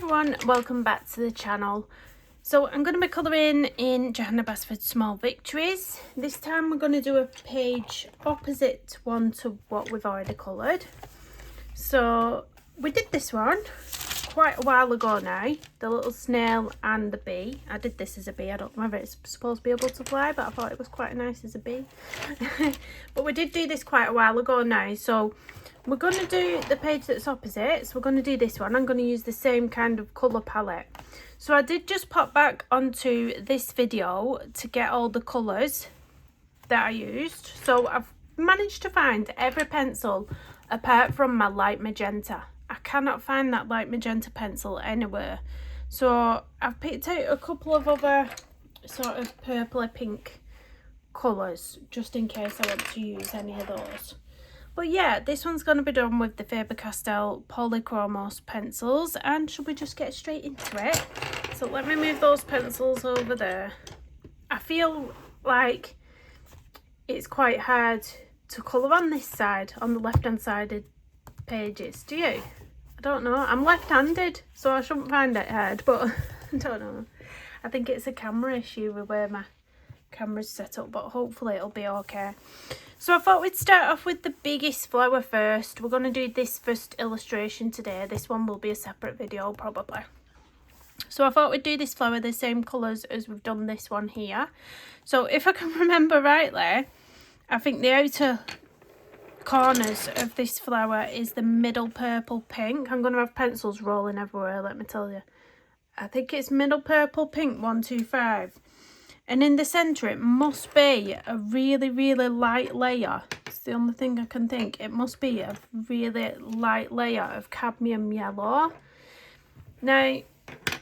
everyone, welcome back to the channel. So I'm going to be colouring in Johanna Basford Small Victories. This time we're going to do a page opposite one to what we've already coloured. So we did this one quite a while ago now, the little snail and the bee. I did this as a bee. I don't know whether it's supposed to be able to fly, but I thought it was quite nice as a bee. But we did do this quite a while ago now, so we're going to do the page that's opposite. So we're going to do this one. I'm going to use the same kind of colour palette. So I did just pop back onto this video to get all the colours that I used. So I've managed to find every pencil apart from my light magenta. I cannot find that light magenta pencil anywhere. So I've picked out a couple of other sort of purpley pink colours just in case I want to use any of those. But yeah, this one's going to be done with the Fabercastell Polychromos pencils, and should we just get straight into it? So let me move those pencils over there. I feel like it's quite hard to colour on this side, on the left-hand sided pages. Do you? I don't know. I'm left-handed, so I shouldn't find it hard, but I don't know. I think it's a camera issue with where my camera's set up, but hopefully it'll be okay. So I thought we'd start off with the biggest flower first. We're going to do this first illustration today. This one will be a separate video probably. So I thought we'd do this flower the same colours as we've done this one here. So if I can remember rightly, I think the outer corners of this flower is the middle purple pink. I'm going to have pencils rolling everywhere, let me tell you. I think it's middle purple pink 125. And in the centre it must be a really light layer. It's the only thing I can think. It must be a really light layer of cadmium yellow. Now,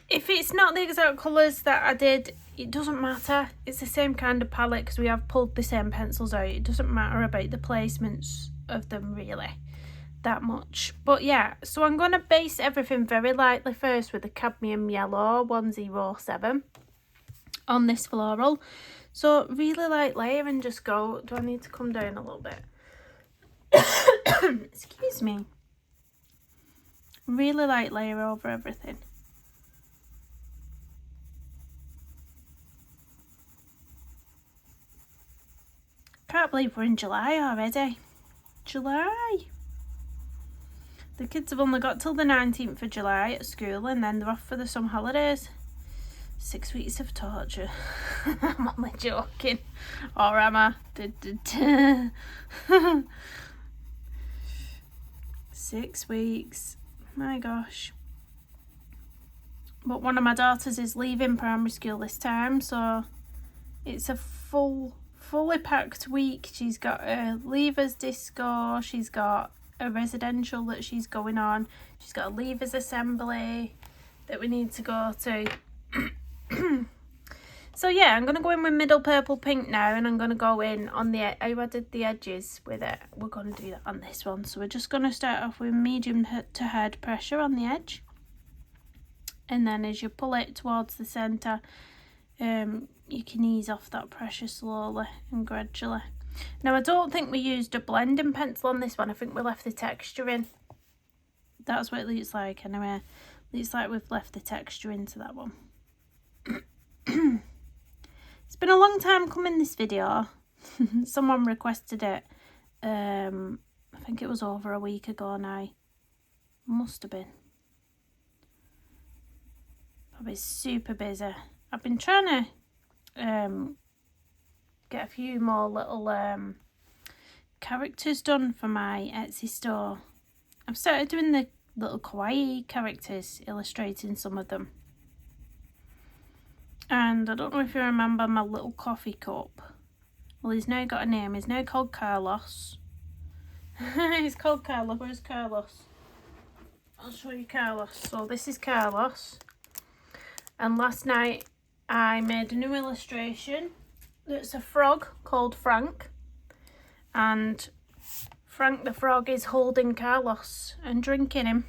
if it's not the exact colours that I did, it doesn't matter. It's the same kind of palette because we have pulled the same pencils out. It doesn't matter about the placements of them really that much. But yeah, so I'm going to base everything very lightly first with the cadmium yellow 107 on this floral. So really light layer and just go. Do I need to come down a little bit? Excuse me. Really light layer over everything. Can't believe we're in July already. July. The kids have only got till the 19th of July at school and then they're off for the summer holidays. 6 weeks of torture. I'm only joking. Or am I? 6 weeks. My gosh. But one of my daughters is leaving primary school this time, so it's a fully packed week. She's got a leavers disco, she's got a residential that she's going on, she's got a leavers assembly that we need to go to. So yeah, I'm going to go in with middle purple pink now, and I'm going to go in on the, I added the edges with it. We're going to do that on this one. So we're just going to start off with medium to hard pressure on the edge. And then as you pull it towards the centre, you can ease off that pressure slowly and gradually. Now I don't think we used a blending pencil on this one. I think we left the texture in. That's what it looks like anyway. It looks like we've left the texture into that one. It's been a long time coming, this video. Someone requested it. I think it was over a week ago now. Must have been. Probably super busy. I've been trying to get a few more little characters done for my Etsy store. I've started doing the little kawaii characters, illustrating some of them. And I don't know if you remember my little coffee cup. Well, he's now got a name. He's now called Carlos. He's called Carlos. Where's Carlos? I'll show you Carlos. So this is Carlos. And last night I made a new illustration. It's a frog called Frank. And Frank the frog is holding Carlos and drinking him.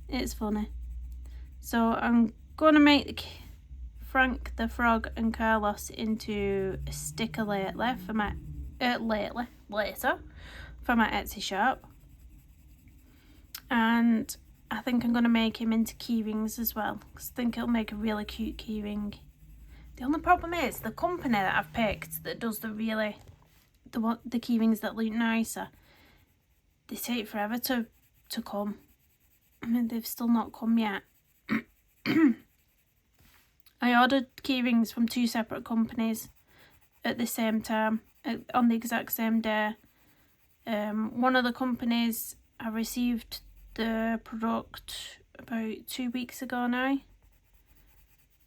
It's funny. So I'm going to make Frank the frog and Carlos into a sticker later for my Etsy shop. And I think I'm going to make him into key rings as well, because I think it'll make a really cute key ring. The only problem is the company that I've picked that does the key rings that look nicer, they take forever to come. I mean, they've still not come yet. I ordered key rings from 2 separate companies at the same time, on the exact same day. One of the companies, I received the product about 2 weeks ago now.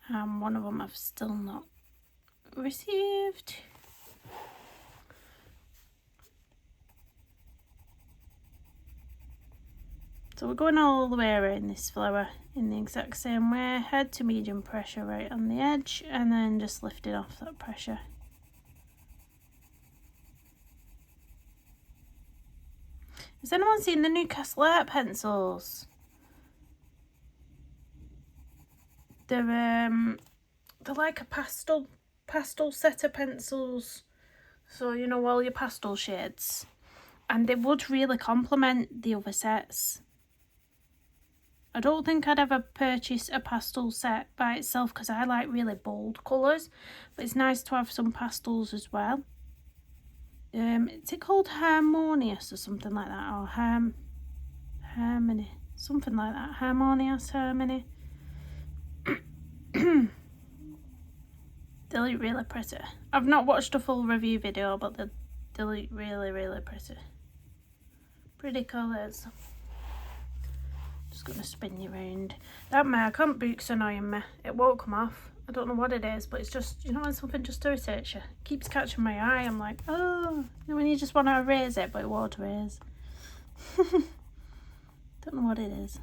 One of them I've still not received. So we're going all the way around this flower in the exact same way. Head to medium pressure right on the edge, and then just lift it off that pressure. Has anyone seen the new Castlight pencils? They're like a pastel set of pencils. So you know, all your pastel shades. And they would really complement the other sets. I don't think I'd ever purchase a pastel set by itself because I like really bold colours. But it's nice to have some pastels as well. Is it called Harmonious or something like that? Or Harmony? Something like that. Harmonious, Harmony. They look really pretty. I've not watched a full review video, but they look really, really pretty. Pretty colours. Just going to spin you around. That mark book's annoying me. It won't come off. I don't know what it is, but it's just, you know, when something just irritates you. It keeps catching my eye. I'm like, oh, you know, when you just want to erase it, but it won't erase. Don't know what it is.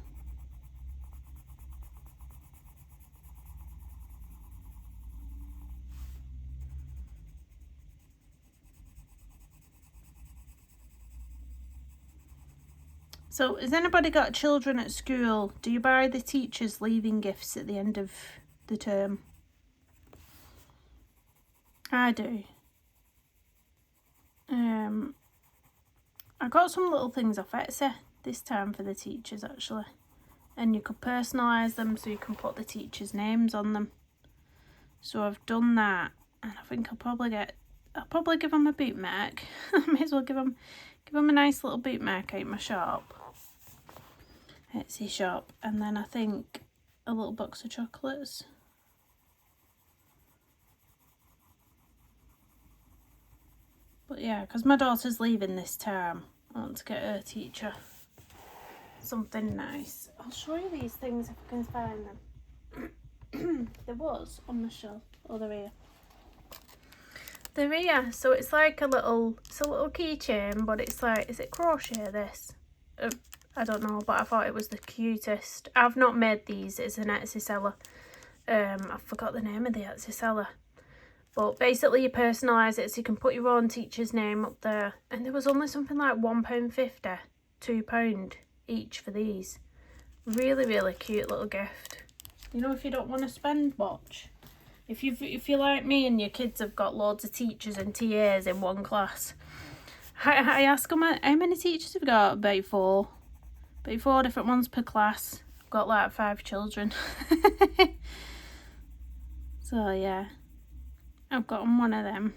So, has anybody got children at school? Do you buy the teachers leaving gifts at the end of the term? I do. I got some little things off Etsy this time for the teachers actually, and you could personalise them so you can put the teachers' names on them. So I've done that, and I think I'll probably give them a bootmark. I may as well give them a nice little bootmark out my shop, Etsy shop, and then I think a little box of chocolates. But yeah, because my daughter's leaving this term, I want to get her teacher something nice. I'll show you these things if I can find them. There was on the shelf. Oh, they're here. They're here. So it's like a little keychain, but it's like, is it crochet this? I don't know, but I thought it was the cutest. I've not made these. It's an Etsy seller. I forgot the name of the Etsy seller. But basically you personalise it so you can put your own teacher's name up there. And there was only something like £1.50, £2 each for these. Really, really cute little gift. You know, if you don't want to spend much. If you're like me and your kids have got loads of teachers and TAs in one class. I ask them, how many teachers have you got? About 4. About 4 different ones per class. I've got like 5 children. So yeah. I've got one of them.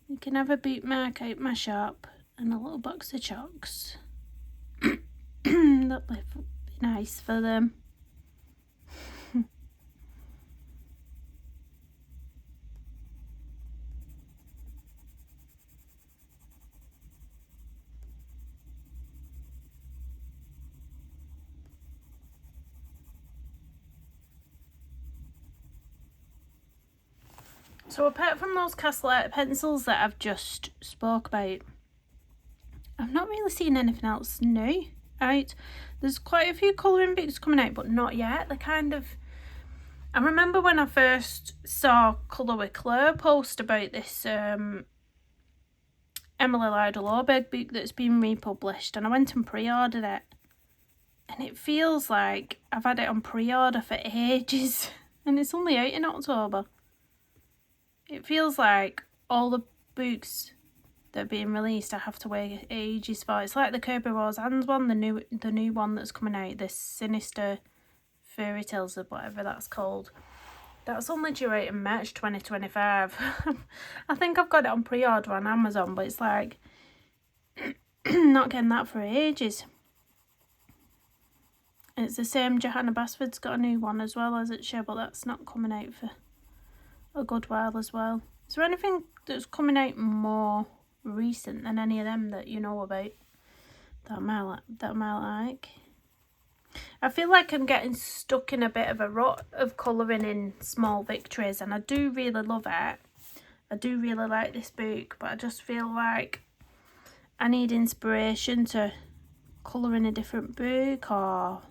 You can have a bootmark out my shop and a little box of chocks. That'll be nice for them. So apart from those Castlight pencils that I've just spoke about, I've not really seen anything else new out. There's quite a few colouring books coming out, but not yet. They're kind of... I remember when I first saw Colour with Claire post about this Emily Lyda-Loberg book that's been republished, and I went and pre-ordered it. And it feels like I've had it on pre-order for ages, and it's only out in October. It feels like all the books that are being released I have to wait ages for. It's like the Kirby Rose Hands one, the new one that's coming out, this Sinister Fairy Tales or whatever that's called. That's only due out in March 2025. I think I've got it on pre-order on Amazon, but it's like not getting that for ages. It's the same, Johanna Basford's got a new one as well, as it's but that's not coming out for a good while as well. Is there anything that's coming out more recent than any of them that you know about that I might like? I feel like I'm getting stuck in a bit of a rut of colouring in Small Victories, and I do really love it. I do really like this book, but I just feel like I need inspiration to colour in a different book, or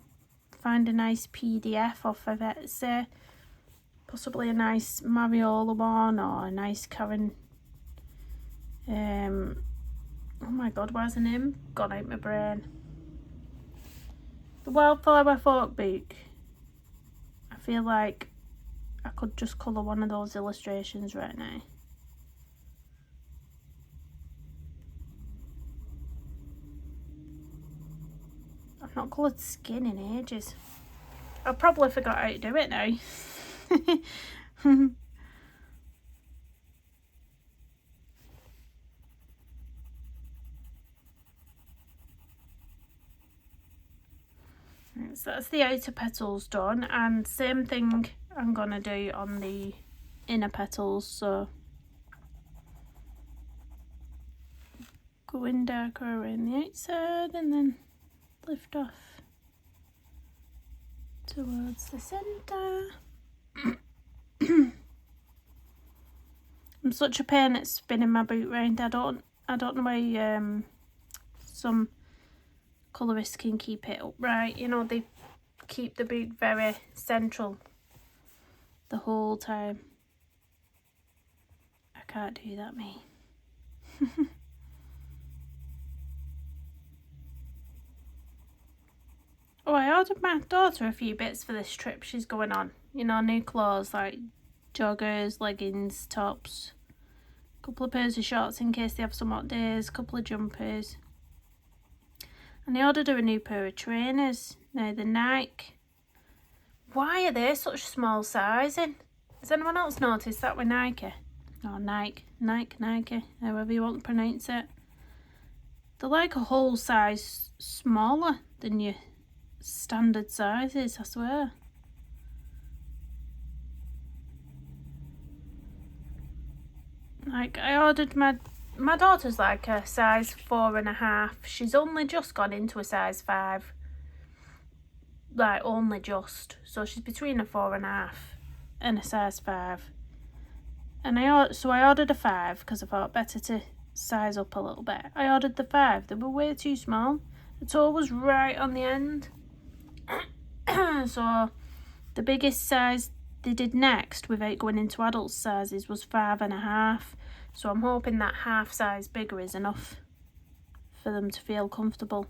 find a nice PDF off of Etsy, possibly a nice Mariola one, or a nice Karen. Oh my god, where's the name gone out my brain? The Wildflower Folk book. I feel like I could just colour one of those illustrations right now. I've not coloured skin in ages. I probably forgot how to do it now. So that's the outer petals done, and same thing I'm gonna do on the inner petals. So go in darker around the outside and then lift off towards the centre. I'm such a pain at spinning my boot round. I don't know why some colourists can keep it upright. You know, they keep the boot very central the whole time. I can't do that, me. Oh, I ordered my daughter a few bits for this trip she's going on. You know, new clothes like joggers, leggings, tops, a couple of pairs of shorts in case they have some hot days, a couple of jumpers. And I ordered her a new pair of trainers. Now the Nike. Why are they such small sizing? Has anyone else noticed that with Nike? Or Nike, however you want to pronounce it. They're like a whole size smaller than your standard sizes, I swear. Like, I ordered my daughter's like a size 4.5. She's only just gone into a size 5. Like, only just. So she's between a 4.5 and a size 5. And I ordered a 5 because I thought better to size up a little bit. I ordered the 5. They were way too small. The toe was right on the end. So the biggest size they did next without going into adult sizes was 5.5. So I'm hoping that half size bigger is enough for them to feel comfortable.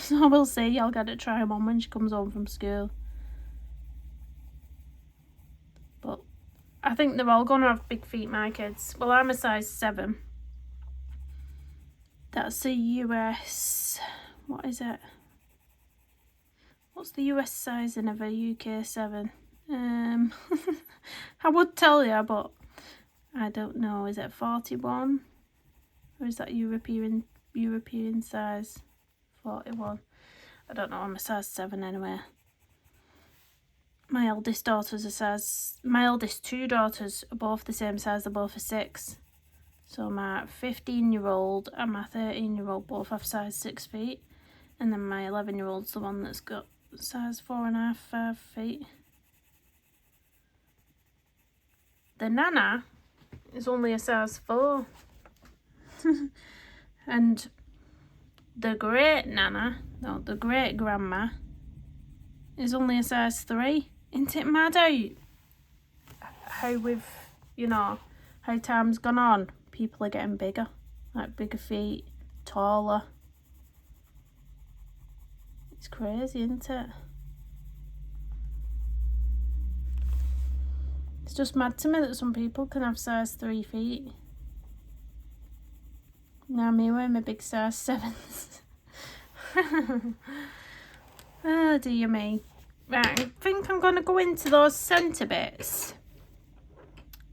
So we'll see. I'll get to try them on when she comes home from school. But I think they're all going to have big feet, my kids. Well, I'm a size 7. That's a US... What is it? What's the US sizing of a UK 7? I would tell you, but I don't know. Is it 41? Or is that European size? 41. I don't know. I'm a size 7 anyway. My eldest two daughters are both the same size. They're both a 6. So my 15-year-old and my 13-year-old both have size 6 feet. And then my 11-year-old's the one that's got size 4.5, 5 feet. The Nana is only a size 4. And the great Nana, no, the great grandma, is only a size 3. Isn't it mad how we've, you know, how time's gone on? People are getting bigger, like bigger feet, taller. It's crazy, isn't it? It's just mad to me that some people can have size 3 feet. Now me wearing my big size 7s. Oh dear me. Right, I think I'm going to go into those centre bits.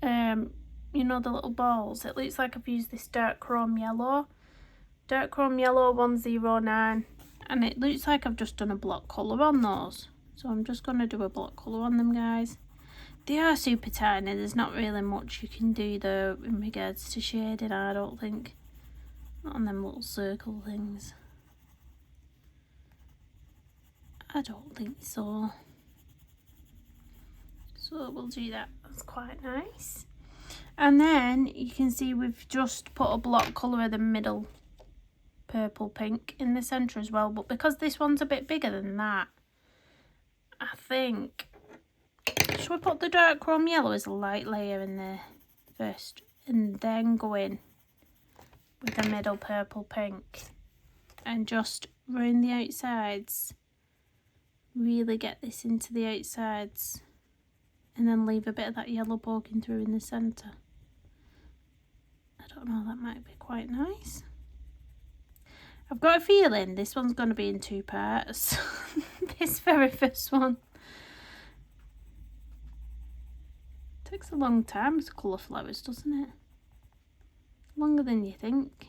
You know, the little balls. It looks like I've used this dark chrome yellow. Dark chrome yellow 109. And it looks like I've just done a block colour on those. So I'm just going to do a block colour on them, guys. They are super tiny. There's not really much you can do though in regards to shading, I don't think. Not on them little circle things. I don't think so. So we'll do that. That's quite nice. And then you can see we've just put a block colour of the middle purple pink in the centre as well. But because this one's a bit bigger than that, I think... Should we put the dark chrome yellow as a light layer in there first? And then go in with the middle purple pink. And just round the outsides. Really get this into the outsides. And then leave a bit of that yellow poking through in the centre. I don't know, that might be quite nice. I've got a feeling this one's going to be in 2 parts. This very first one. Takes a long time to colour flowers, doesn't it? Longer than you think.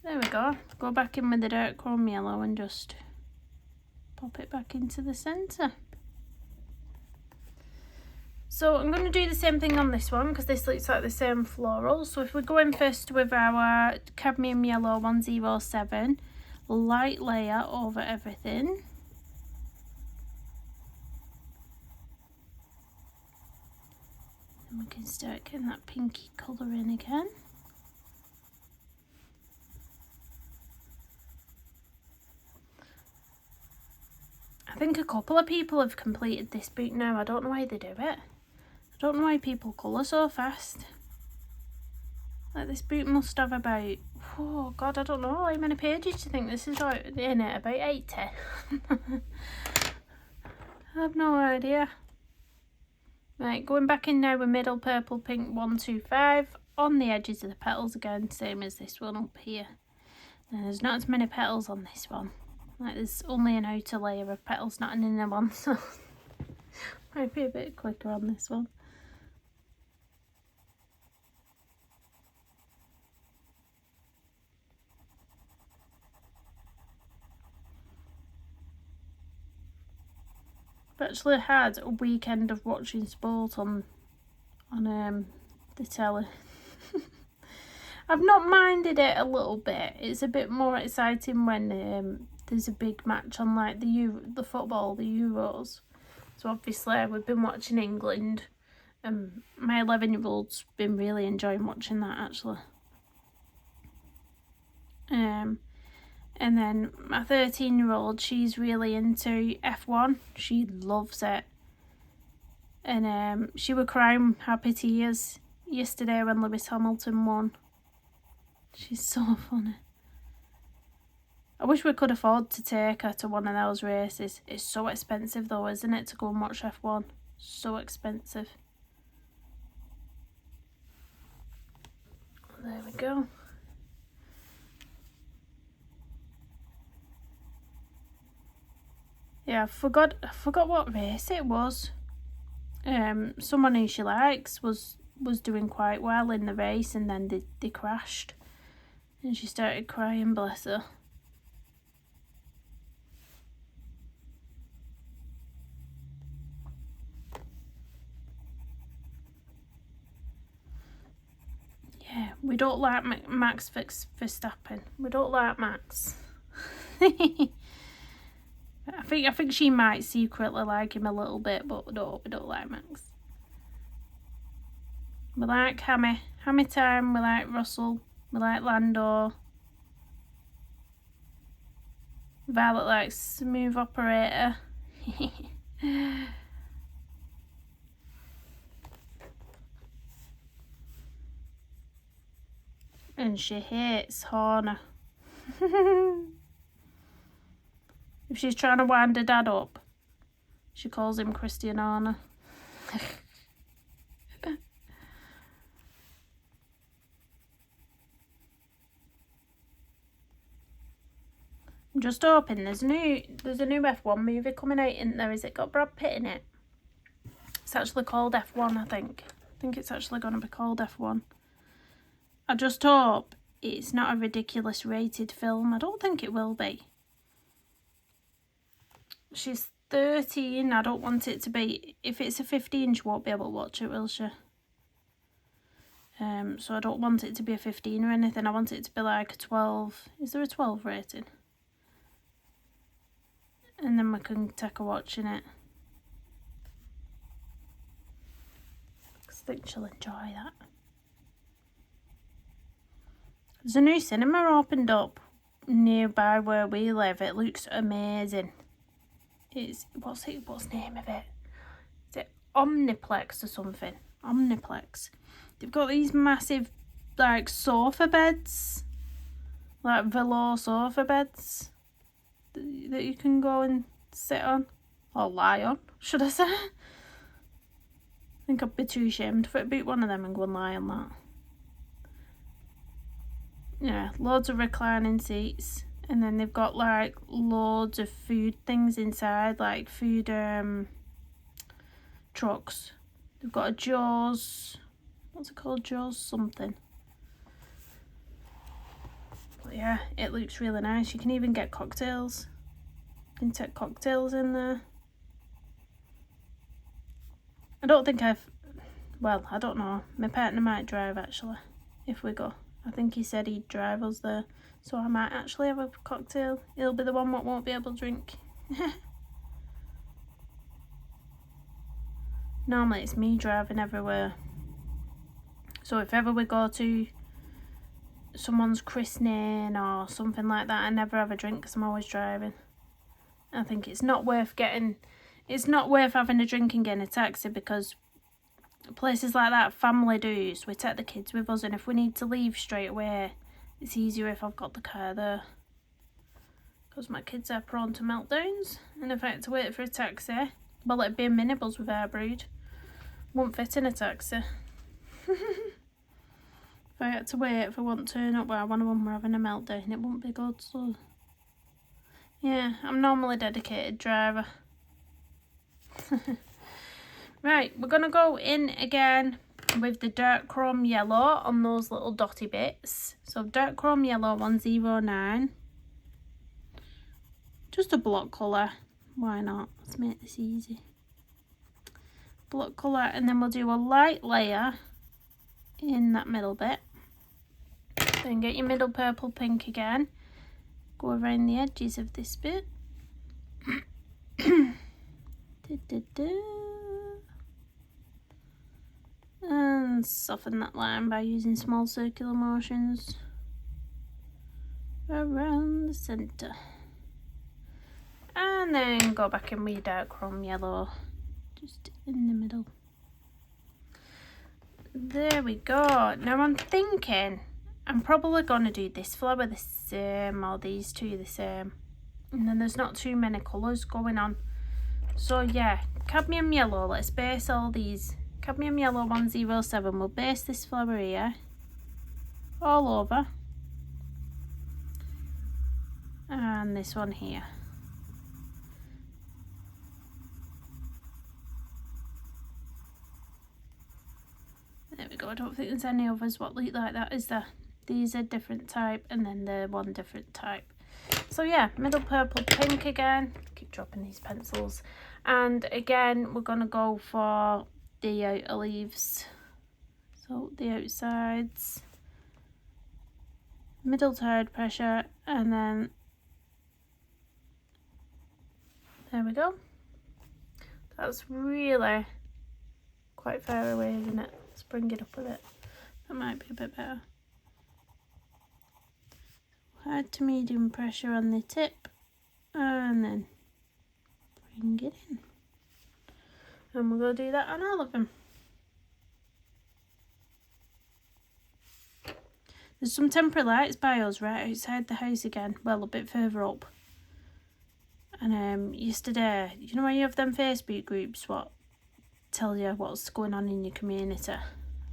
There we go. Go back in with the dark chrome yellow and just pop it back into the centre. So I'm going to do the same thing on this one because this looks like the same floral. So if we go in first with our Cadmium Yellow 107, light layer over everything. And we can start getting that pinky colour in again. I think a couple of people have completed this book now. I don't know why they do it. I don't know why people colour so fast. Like, this book must have about, oh god, I don't know, how many pages do you think this is in it? About 80? I have no idea. Right, going back in now with middle purple pink 125 on the edges of the petals again, same as this one up here. And there's not as many petals on this one. Like, there's only an outer layer of petals, not an inner one, so might be a bit quicker on this one. I've actually had a weekend of watching sport on the telly. I've not minded it a little bit. It's a bit more exciting when there's a big match on, like the football, the Euros. So obviously we've been watching England, and my 11-year-old's been really enjoying watching that actually. And then my 13-year-old, she's really into F1. She loves it. And she was crying happy tears yesterday when Lewis Hamilton won. She's so funny. I wish we could afford to take her to one of those races. It's so expensive though, isn't it, to go and watch F1? So expensive. There we go. Yeah, I forgot what race it was. Someone who she likes was doing quite well in the race, and then they crashed. And she started crying, bless her. Yeah, we don't like Max Verstappen. We don't like Max. I think she might secretly like him a little bit, but we don't like Max. We like Hammy Time, we like Russell, we like Lando. Violet likes Smooth Operator. And she hates Horner. If she's trying to wind her dad up, she calls him Christian Horner. just hoping there's a new F1 movie coming out, isn't there? Is it got Brad Pitt in it? It's actually called F1, I think. I think it's actually going to be called F1. I just hope it's not a ridiculous rated film. I don't think it will be. She's 13. I don't want it to be. If it's a 15, she won't be able to watch it, will she? So I don't want it to be a 15 or anything. I want it to be like a 12. Is there a 12 rating? And then we can take a watch in it. I think she'll enjoy that. There's a new cinema opened up nearby where we live. It looks amazing. It's what's the name of it? Is it Omniplex or something? Omniplex. They've got these massive like sofa beds, like velour sofa beds that you can go and sit on or lie on, should I say? I think I'd be too ashamed for it to beat one of them and go and lie on that. Yeah, loads of reclining seats, and then they've got like loads of food things inside, like food trucks. They've got a Joe's, what's it called, Joe's something. But yeah, it looks really nice. You can even get cocktails. You can take cocktails in there. I don't think I don't know. My partner might drive actually, if we go. I think he said he'd drive us there. So I might actually have a cocktail. He'll be the one that won't be able to drink. Normally it's me driving everywhere. So if ever we go to someone's christening or something like that, I never have a drink because I'm always driving. I think it's not worth having a drink and getting a taxi, because places like that, family do's, we take the kids with us, and if we need to leave straight away, it's easier if I've got the car there. Because my kids are prone to meltdowns, and if I had to wait for a taxi, well, it'd be a minibus with our brood. Won't fit in a taxi. If I had to wait for one to turn up where one of them were having a meltdown, it wouldn't be good, so... Yeah, I'm normally a dedicated driver. Right, we're going to go in again with the dark chrome yellow on those little dotty bits. So dark chrome yellow 109. Just a block colour. Why not? Let's make this easy. Block colour, and then we'll do a light layer in that middle bit. Then get your middle purple pink again. Go around the edges of this bit. And soften that line by using small circular motions around the centre. And then go back in with your dark chrome yellow just in the middle. There we go. Now I'm thinking I'm probably going to do this flower the same, or these two the same, and then there's not too many colours going on. So yeah, cadmium yellow, let's base all these. Cadmium yellow 107, we'll base this flower here all over, and this one here. There we go. I don't think there's any others what look like that, is there? These are different type, and then the one different type. So yeah, middle purple pink again. Keep dropping these pencils. And again, we're going to go for the outer leaves. So the outsides. Middle tide pressure, and then there we go. That's really quite far away, isn't it? Let's bring it up a bit. That might be a bit better. Hard to medium pressure on the tip, and then bring it in. And we're going to do that on all of them. There's some temporary lights by us right outside the house again, well, a bit further up. And yesterday, you know when you have them Facebook groups what tell you what's going on in your community?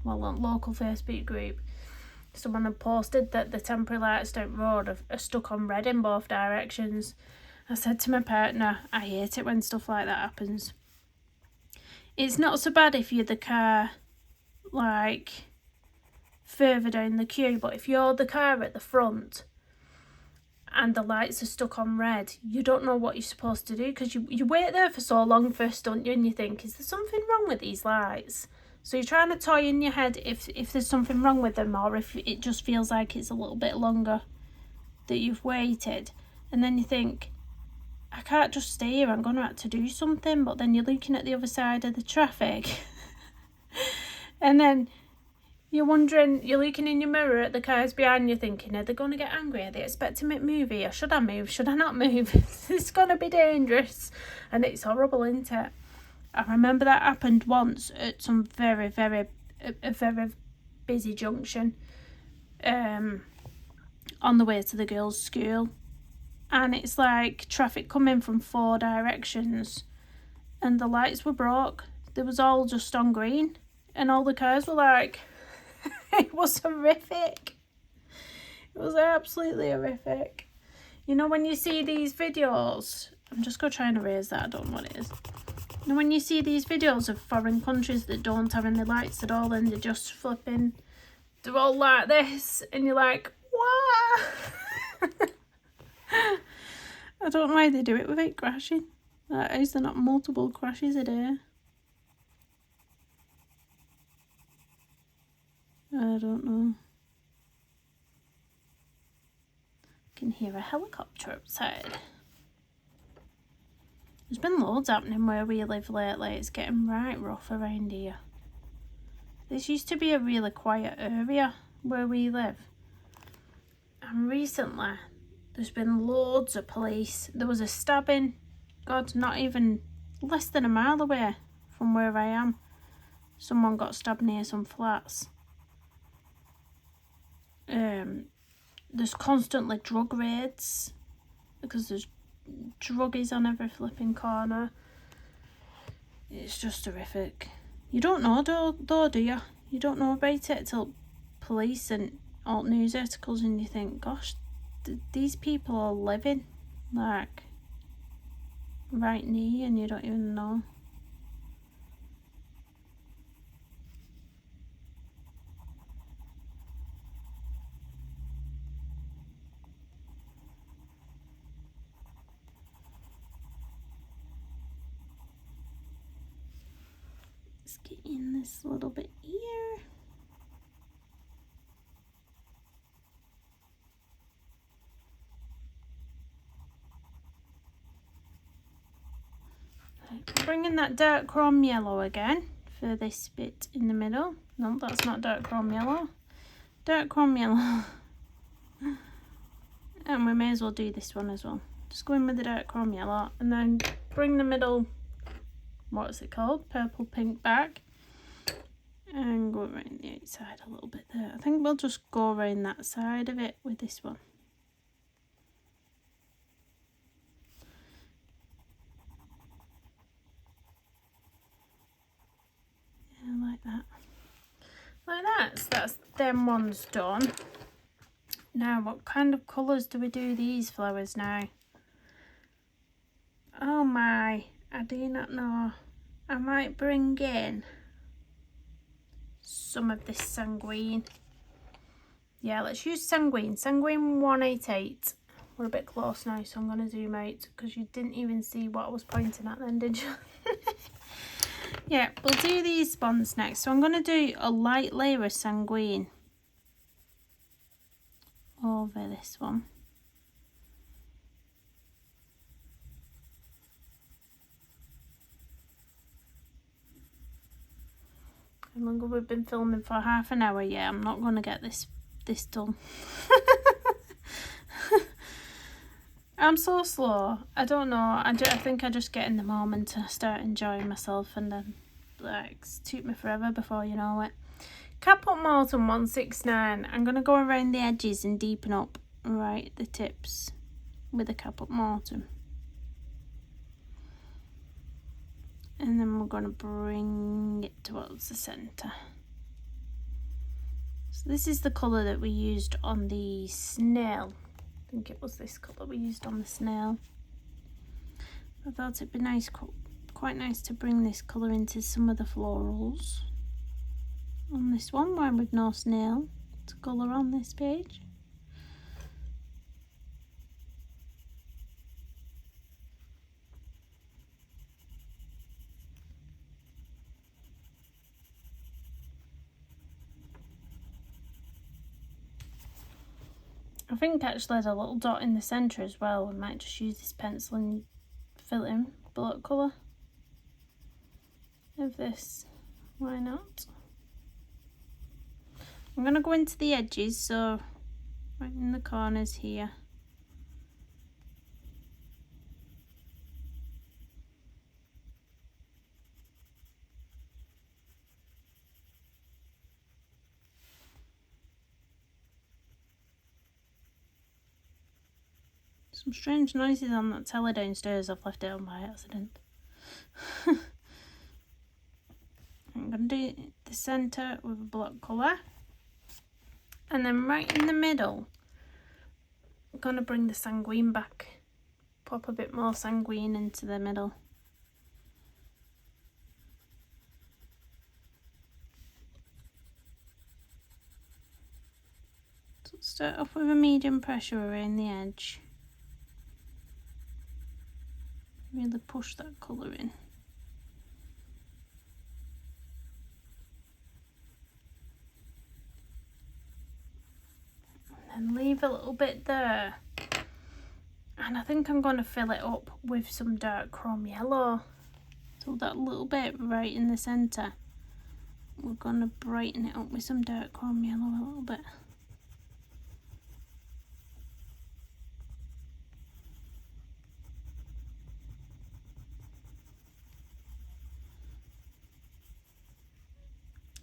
Well, a local Facebook group. someone had posted that the temporary lights down road are stuck on red in both directions. I said to my partner, I hate it when stuff like that happens. It's not so bad if you're the car like further down the queue, but if you're the car at the front and the lights are stuck on red, you don't know what you're supposed to do, because you wait there for so long first, don't you, and you think, is there something wrong with these lights? So you're trying to toy in your head if there's something wrong with them, or if it just feels like it's a little bit longer that you've waited, and then you think, I can't just stay here, I'm going to have to do something. But then you're looking at the other side of the traffic and then you're wondering, you're looking in your mirror at the cars behind you thinking, are they going to get angry? Are they expecting me to move here? Should I move? Should I not move? It's going to be dangerous. And it's horrible, isn't it? I remember that happened once at some very, very busy junction on the way to the girls' school. And it's like traffic coming from 4 directions and the lights were broke. They was all just on green and all the cars were like, it was horrific. It was absolutely horrific. You know, when you see these videos, I'm just going to try and erase that, I don't know what it is. You know, when you see these videos of foreign countries that don't have any lights at all and they're just flipping, they're all like this and you're like, what? I don't know why they do it without crashing. Is there not multiple crashes a day? I don't know. I can hear a helicopter outside. There's been loads happening where we live lately. It's getting right rough around here. This used to be a really quiet area where we live. And recently, there's been loads of police. There was a stabbing, God, not even less than a mile away from where I am. Someone got stabbed near some flats. There's constantly drug raids because there's druggies on every flipping corner. It's just horrific. You don't know though, do you? You don't know about it till police and alt news articles and you think, gosh, these people are living like right near and you don't even know. Let's get in this little bit here. Bringing that dark chrome yellow again for this bit in the middle. No, that's not dark chrome yellow. Dark chrome yellow. And we may as well do this one as well. Just go in with the dark chrome yellow and then bring the middle, what is it called? Purple pink back. And go around the outside a little bit there. I think we'll just go around that side of it with this one. Like that. Like that. So that's them ones done. Now, what kind of colours do we do these flowers now? Oh my, I do not know. I might bring in some of this Sanguine. Yeah, let's use Sanguine. Sanguine 188. We're a bit close now, so I'm going to zoom out because you didn't even see what I was pointing at then, did you? Yeah, we'll do these ones next. So I'm going to do a light layer of Sanguine over this one. How long have we been filming for? Half an hour. Yeah, I'm not going to get this done. I'm so slow. I don't know. I think I just get in the moment and start enjoying myself and then like it's took me forever before you know it. Caput mortuum 169. I'm going to go around the edges and deepen up right the tips with the caput mortuum. And then we're going to bring it towards the centre. So this is the colour that we used on the snail. I think it was this colour we used on the snail. I thought it'd be nice, quite nice to bring this colour into some of the florals on this one, where with no snail to colour on this page. I think actually there's a little dot in the centre as well. We might just use this pencil and fill it in block colour of this. Why not? I'm going to go into the edges, so right in the corners here. Some strange noises on that telly downstairs. I've left it on by accident. I'm going to do the centre with a block colour. And then right in the middle, I'm going to bring the Sanguine back. Pop a bit more Sanguine into the middle. So start off with a medium pressure around the edge. Really push that colour in. And leave a little bit there. And I think I'm going to fill it up with some dark chrome yellow. So that little bit right in the centre, we're going to brighten it up with some dark chrome yellow a little bit.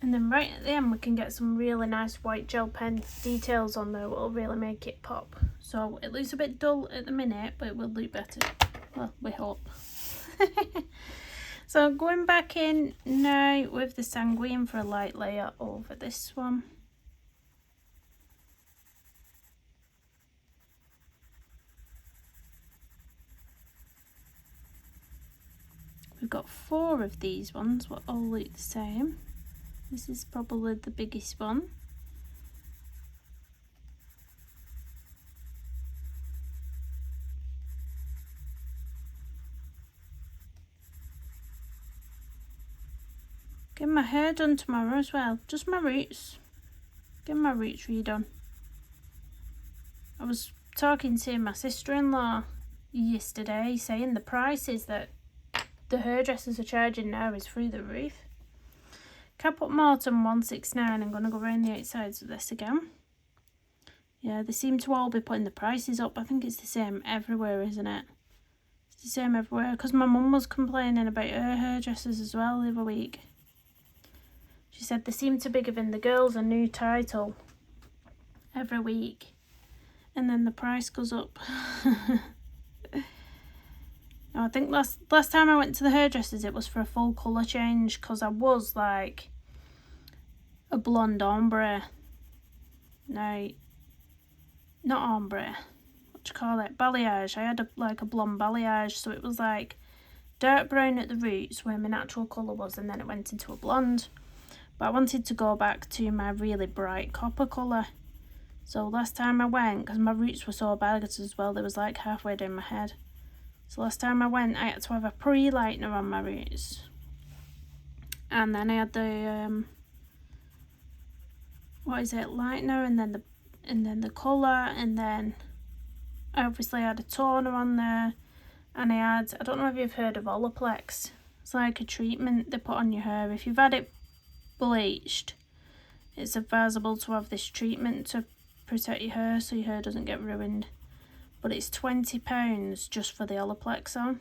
And then right at the end we can get some really nice white gel pen details on there that will really make it pop. So it looks a bit dull at the minute, but it will look better. Well, we hope. So going back in now with the Sanguine for a light layer over this one. We've got 4 of these ones, what all look the same. This is probably the biggest one. Get my hair done tomorrow as well, just my roots. Get my roots redone. I was talking to my sister-in-law yesterday saying the prices that the hairdressers are charging now is through the roof. Caput mortuum 169. I'm going to go around the outsides of this again. Yeah, they seem to all be putting the prices up. I think it's the same everywhere, isn't it? It's the same everywhere, because my mum was complaining about her hairdressers as well the other week. She said they seem to be giving the girls a new title every week, and then the price goes up. I think last time I went to the hairdressers it was for a full colour change, because I was like a blonde ombre. No, not ombre. What do you call it? Balayage. I had like a blonde balayage, so it was like dark brown at the roots where my natural colour was, and then it went into a blonde. But I wanted to go back to my really bright copper colour. So last time I went, because my roots were so bad as well, they was like halfway down my head. So last time I went, I had to have a pre-lightener on my roots. And then I had the, lightener, and then the colour, and then I obviously had a toner on there. And I don't know if you've heard of Olaplex. It's like a treatment they put on your hair. If you've had it bleached, it's advisable to have this treatment to protect your hair so your hair doesn't get ruined. But it's £20 just for the Olaplex on.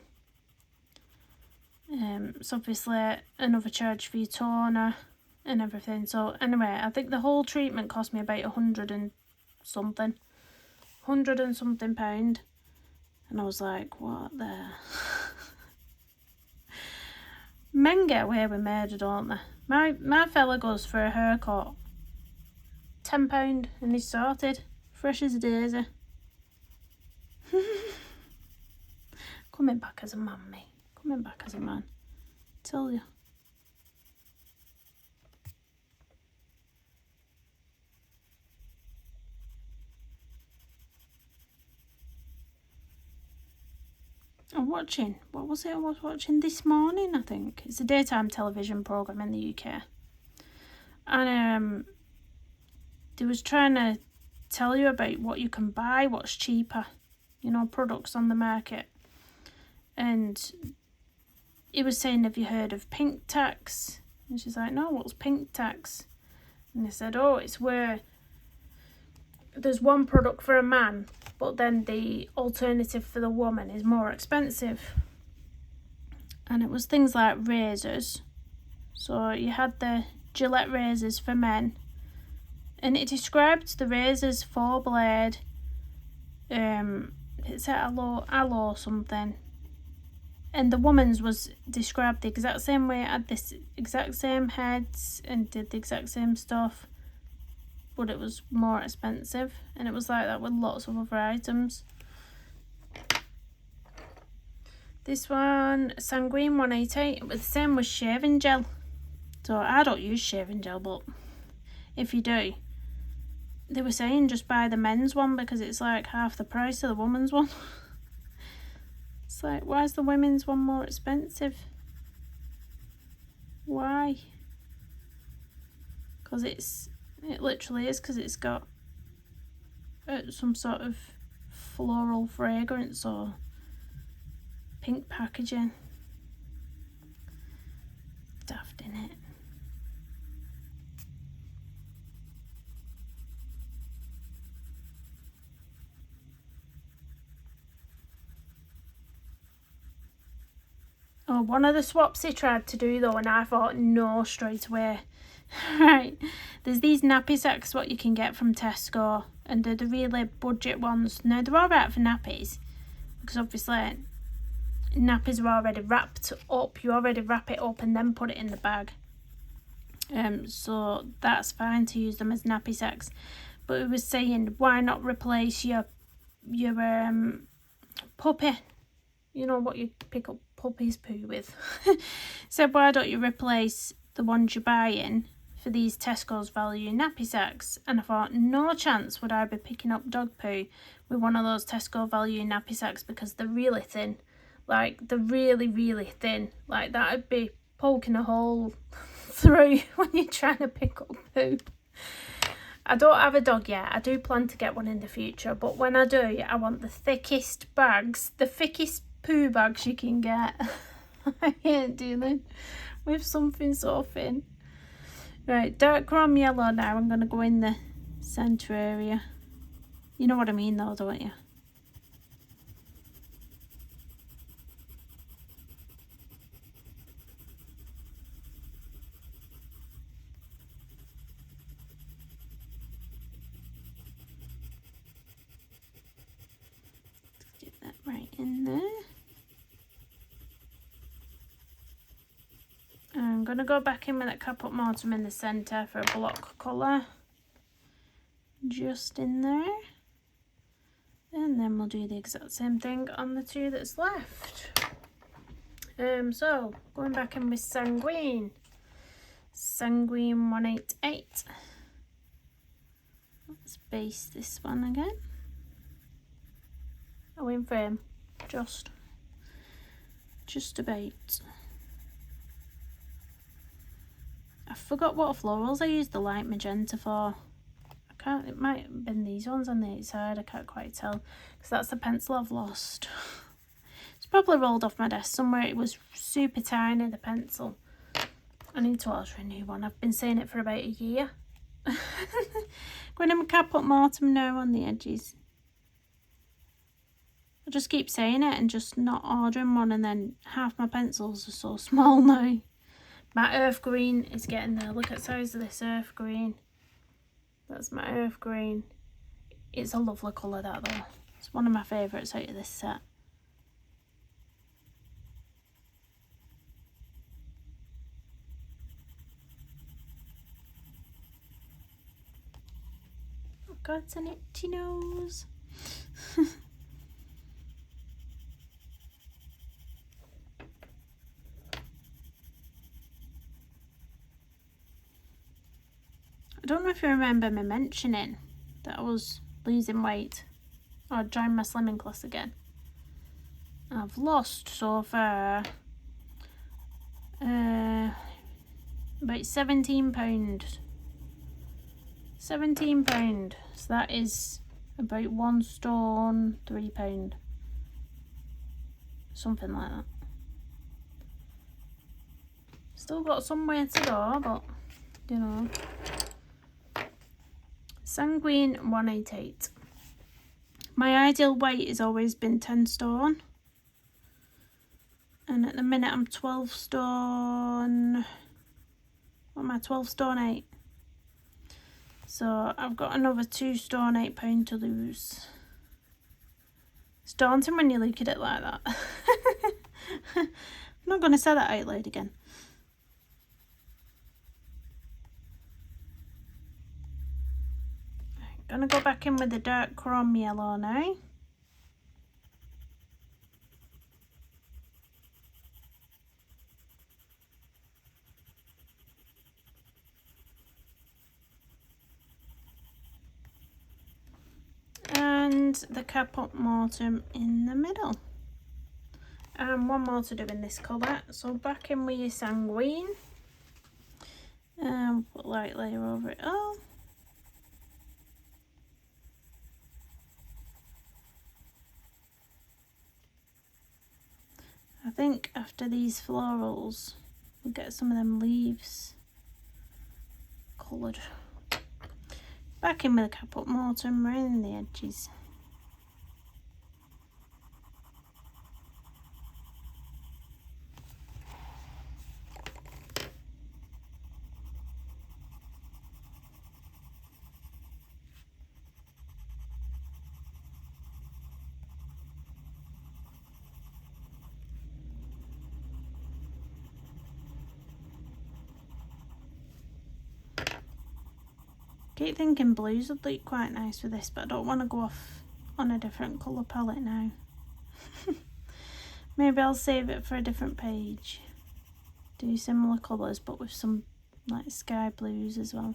It's obviously another charge for your toner and everything. So anyway, I think the whole treatment cost me about £100 and something pound. And I was like, what the? Men get away with murder, don't they? My fella goes for a haircut £10 and he's sorted. Fresh as a daisy. Coming back as a man, me. Coming back as a man. Tell you. I'm watching, what was it I was watching this morning, I think. It's a daytime television programme in the UK. And they was trying to tell you about what you can buy, what's cheaper, you know, products on the market. And he was saying, have you heard of pink tax? And she's like, no, what's pink tax? And they said, oh, it's where there's one product for a man, but then the alternative for the woman is more expensive. And it was things like razors. So you had the Gillette razors for men, and it described the razors 4-blade, it's at aloe something, and the woman's was described the exact same way. It had this exact same heads and did the exact same stuff, but it was more expensive. And it was like that with lots of other items. This one, Sanguine 188, it was the same with shaving gel. So I don't use shaving gel, but if you do, they were saying just buy the men's one because it's like half the price of the woman's one. It's like, why is the women's one more expensive? Why? Because it literally is, because it's got some sort of floral fragrance or pink packaging. Daft in it. Oh, one of the swaps he tried to do though, and I thought no straight away. Right, there's these nappy sacks what you can get from Tesco, and they're the really budget ones. Now they're alright for nappies, because obviously nappies are already wrapped up. You already wrap it up and then put it in the bag. So that's fine to use them as nappy sacks. But it was saying, why not replace your puppy? You know what you pick up puppy's poo with. So why don't you replace the ones you're buying for these Tesco's value nappy sacks? And I thought, no chance would I be picking up dog poo with one of those Tesco value nappy sacks, because they're really thin. Like, they're really, really thin. Like, that would be poking a hole through when you're trying to pick up poo. I don't have a dog yet. I do plan to get one in the future, but when I do, I want the thickest bags, the thickest poo bags you can get. I ain't dealing with something so thin. Right, dark chrome yellow now. I'm going to go in the centre area. You know what I mean though, don't you? Get that right in there. I'm going to go back in with that Caput mortuum in the centre for a block colour. Just in there. And then we'll do the exact same thing on the two that's left. So, going back in with Sanguine. Sanguine 188. Let's base this one again. Oh, in frame. Just about. I forgot what florals I used the light magenta for. I can't, it might have been these ones on the outside, I can't quite tell, because that's the pencil I've lost. It's probably rolled off my desk somewhere. It was super tiny, the pencil. I need to order a new one. I've been saying it for about a year. Going in my Caput mortuum now on the edges. I just keep saying it and just not ordering one, and then half my pencils are so small now. My earth green is getting there. Look at the size of this earth green. That's my earth green. It's a lovely colour, that though. It's one of my favourites out of this set. got an itchy nose. I don't know if you remember me mentioning that I was losing weight or joined my slimming class again. I've lost so far about 17 pounds. 17 pound, so that is about 1 stone 3 pound, something like that. Still got some way to go, but you know. Sanguine 188. My ideal weight has always been 10 stone, and at the minute I'm 12 stone, what am I, 12 stone 8. So I've got another 2 stone 8 pound to lose. It's daunting when you look at it like that. I'm not going to say that out loud again. I'm going to go back in with the dark chrome yellow now. And the Caput mortuum in the middle. And one more to do in this colour. So back in with your sanguine. And put a light layer over it all. I think after these florals, we'll get some of them leaves coloured. Back in with the Caput mortuum, around the edges. Keep thinking blues would look quite nice with this, but I don't want to go off on a different colour palette now. Maybe I'll save it for a different page. Do similar colours but with some like sky blues as well.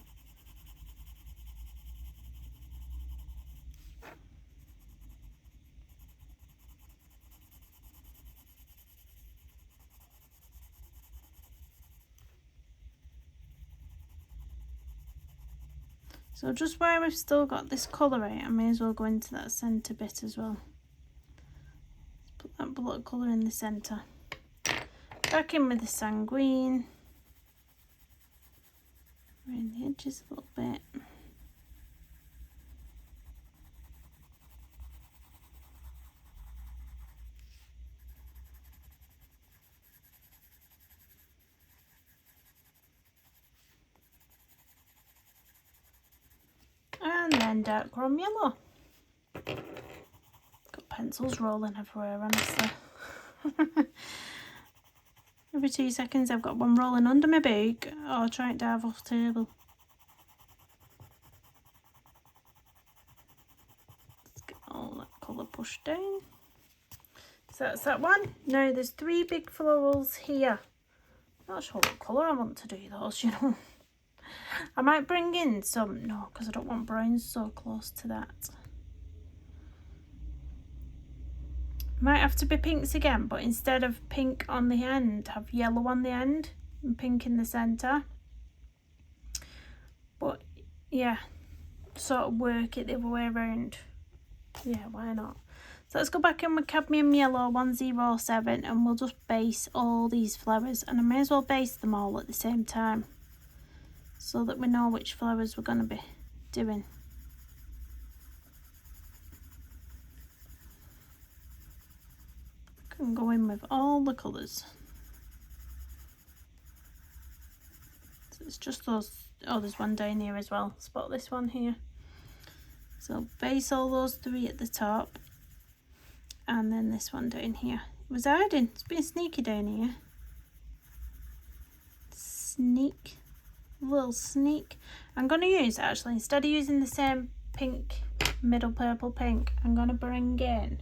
So just where we've still got this colour out, I may as well go into that centre bit as well. Let's put that block colour in the centre. Back in with the sanguine. Around the edges a little bit. And then dark chrome yellow. Got pencils rolling everywhere, honestly. Every 2 seconds I've got one rolling under my bag or trying to dive off the table. Let's get all that colour pushed down. So that's that one. Now there's 3 big florals here. Not sure what colour I want to do those, you know. I might bring in some, no, because I don't want browns so close to that. Might have to be pinks again, but instead of pink on the end, have yellow on the end and pink in the centre. But yeah, sort of work it the other way around. Yeah, why not? So let's go back in with Cadmium Yellow 107 and we'll just base all these flowers, and I may as well base them all at the same time so that we know which flowers we're going to be doing. Can go in with all the colours. So it's just those, oh there's one down here as well, spot this one here. So base all those 3 at the top and then this one down here. It was hiding, it's been sneaky down here. Sneak, little sneak. I'm going to use, actually, instead of using the same pink, middle purple pink, I'm going to bring in,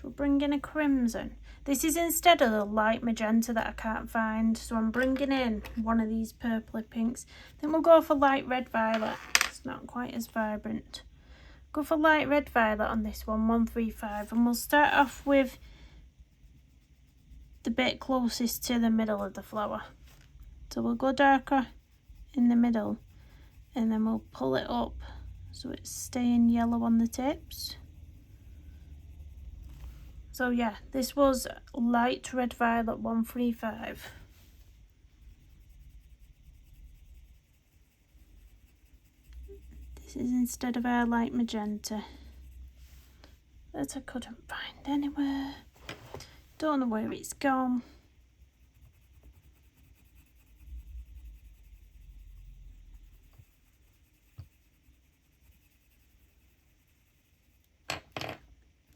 we'll bring in a crimson. This is instead of the light magenta that I can't find, so I'm bringing in one of these purpley pinks. Then we'll go for light red violet. It's not quite as vibrant. Go for light red violet on this one, 135, and we'll start off with the bit closest to the middle of the flower. So we'll go darker in the middle, and then we'll pull it up so it's staying yellow on the tips. So yeah, this was light red violet 135. This is instead of our light magenta that I couldn't find anywhere. Don't know where it's gone.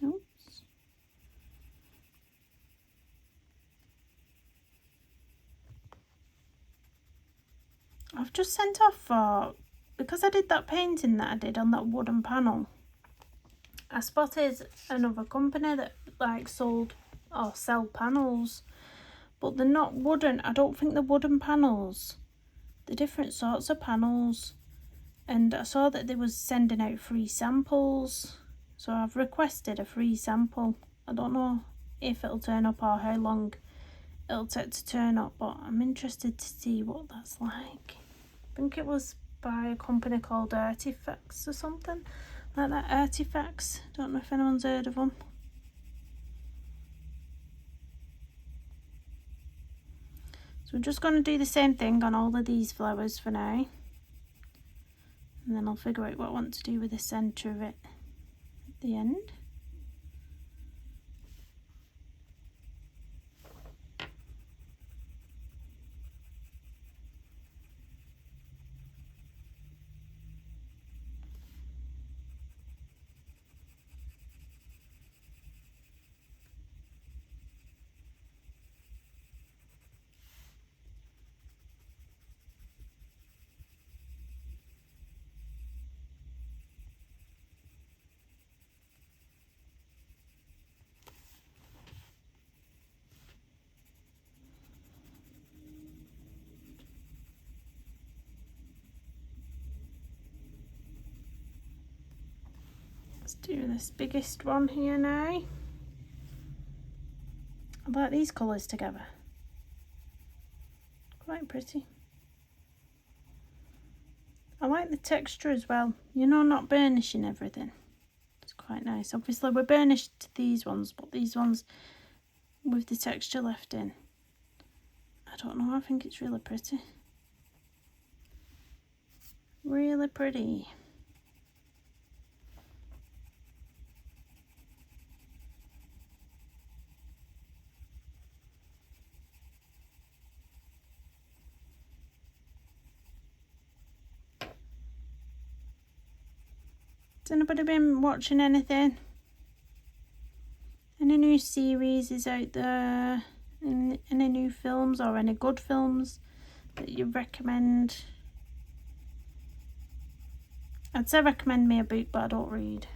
Oops. I've just sent off for, because I did that painting that I did on that wooden panel, I spotted another company that like sold or sell panels, but they're not wooden. I don't think they're wooden panels. They're different sorts of panels, and I saw that they was sending out free samples, so I've requested a free sample. I don't know if it'll turn up or how long it'll take to turn up, but I'm interested to see what that's like. I think it was by a company called Artifacts or something like that. Artifacts, don't know if anyone's heard of them. So we're just going to do the same thing on all of these flowers for now, and then I'll figure out what I want to do with the centre of it at the end. Let's do this biggest one here now. I like these colours together. Quite pretty. I like the texture as well. You know, not burnishing everything. It's quite nice. Obviously we're burnished these ones, but these ones with the texture left in, I don't know, I think it's really pretty. Really pretty. Has anybody been watching anything? Any new series is out there? Any new films or any good films that you recommend? I'd say recommend me a book, but I don't read.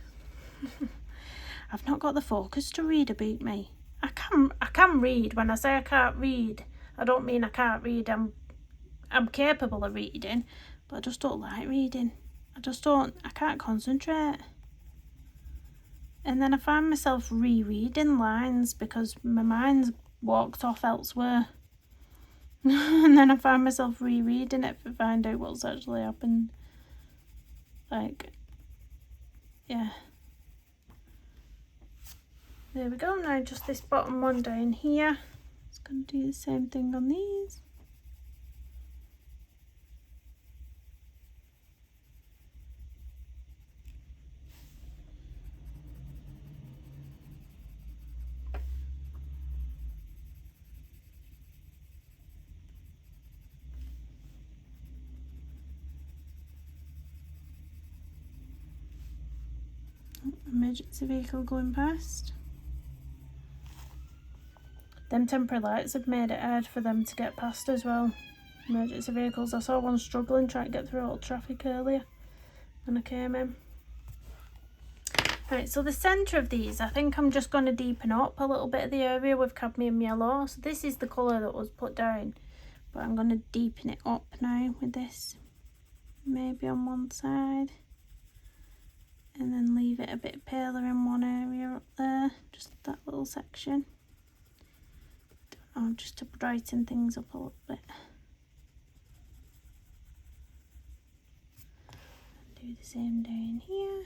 I've not got the focus to read a book, me. I can read. When I say I can't read, I don't mean I can't read. I'm capable of reading, but I just don't like reading. I can't concentrate. And then I find myself rereading lines because my mind's walked off elsewhere. And then I find myself rereading it to find out what's actually happened. Like, yeah. There we go. Now just this bottom one down here. It's going to do the same thing on these. Emergency vehicle going past. Them temporary lights have made it hard for them to get past as well. Emergency vehicles. I saw one struggling trying to get through all traffic earlier. when I came in. Right, so the centre of these, I think I'm just going to deepen up a little bit of the area with cadmium yellow. So this is the colour that was put down, but I'm going to deepen it up now with this, maybe on one side, and then leave it a bit paler in one area up there, just that little section. Just to brighten things up a little bit. Do the same down here.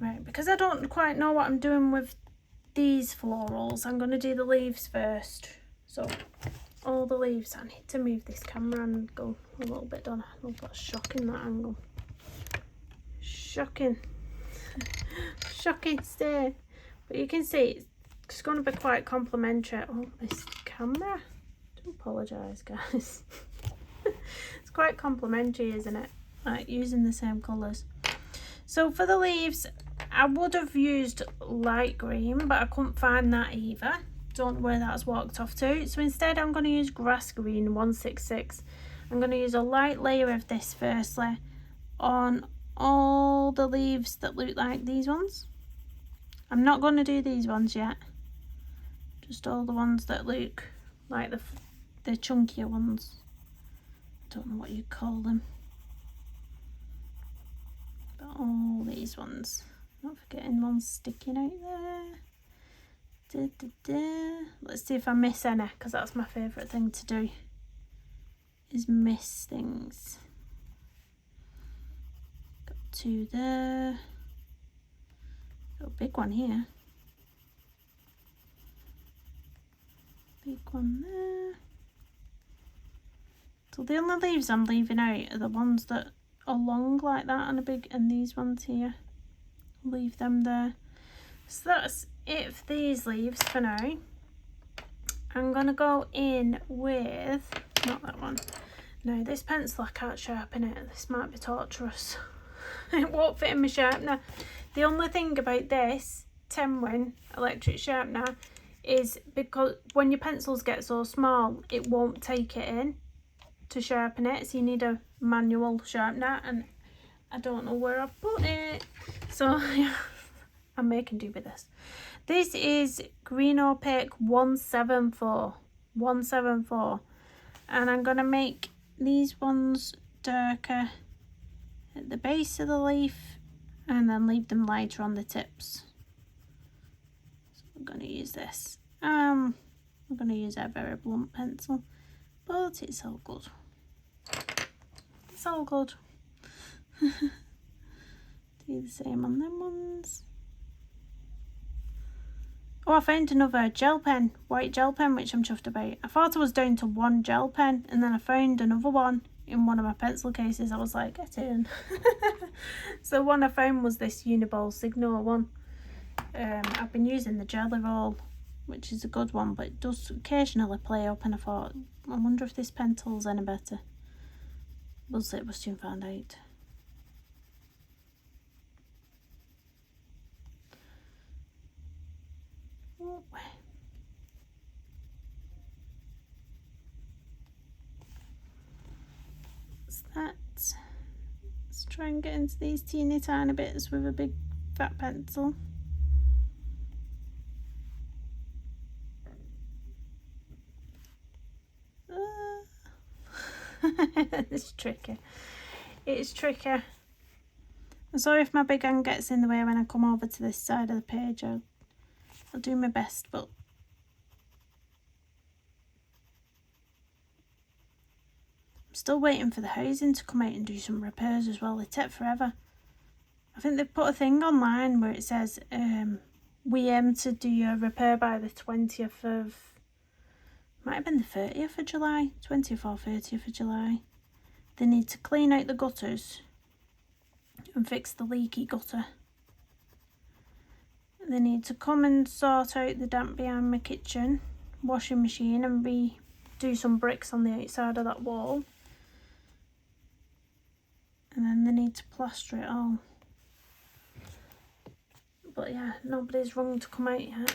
Right, because I don't quite know what I'm doing with these florals, I'm going to do the leaves first. So, all the leaves, I need to move this camera angle a little bit, don't I? Oh, that's shocking, that angle. Shocking. Shocking stay. But you can see it's going to be quite complimentary. Oh, this camera. I do apologise, guys. It's quite complimentary, isn't it? Like, using the same colours. So, for the leaves, I would have used light green, but I couldn't find that either. Don't know where that's walked off to. So instead I'm going to use grass green 166. I'm going to use a light layer of this firstly on all the leaves that look like these ones. I'm not going to do these ones yet. Just all the ones that look like the chunkier ones. Don't know what you call them. But all these ones. Not forgetting one sticking out there. Let's see if I miss any, because that's my favourite thing to do, is miss things. Got two there. Got a big one here. Big one there. So the only leaves I'm leaving out are the ones that are long like that and these ones here. Leave them there. So that's it for these leaves for now. I'm gonna go in with, not that one. No, this pencil, I can't sharpen it. This might be torturous. It won't fit in my sharpener. The only thing about this 10-win electric sharpener is because when your pencils get so small, it won't take it in to sharpen it. So you need a manual sharpener, and I don't know where I've put it. So yeah, I'm making do with this. This is green opaque 174. 174. And I'm going to make these ones darker at the base of the leaf and then leave them lighter on the tips. So I'm going to use this. I'm going to use a very blunt pencil, but it's all good. It's all good. Do the same on them ones. Oh, I found another gel pen, white gel pen, which I'm chuffed about. I thought I was down to one gel pen, and then I found another one in one of my pencil cases. I was like, get in. So the one I found was this Uniball Signal one. I've been using the Jelly Roll, which is a good one, but it does occasionally play up, and I thought, I wonder if this pen tool's any better. We'll see, we'll soon find out. What's that? Let's try and get into these teeny tiny bits with a big fat pencil. It's tricky. It's tricky. I'm sorry if my big hand gets in the way when I come over to this side of the page. I'll do my best, but I'm still waiting for the housing to come out and do some repairs as well. They take forever. I think they've put a thing online where it says we aim to do a repair by the 20th of, might have been the 30th of July, 20th or 30th of July. They need to clean out the gutters and fix the leaky gutter. They need to come and sort out the damp behind my kitchen washing machine and do some bricks on the outside of that wall. And then they need to plaster it all. But yeah, nobody's rung to come out yet.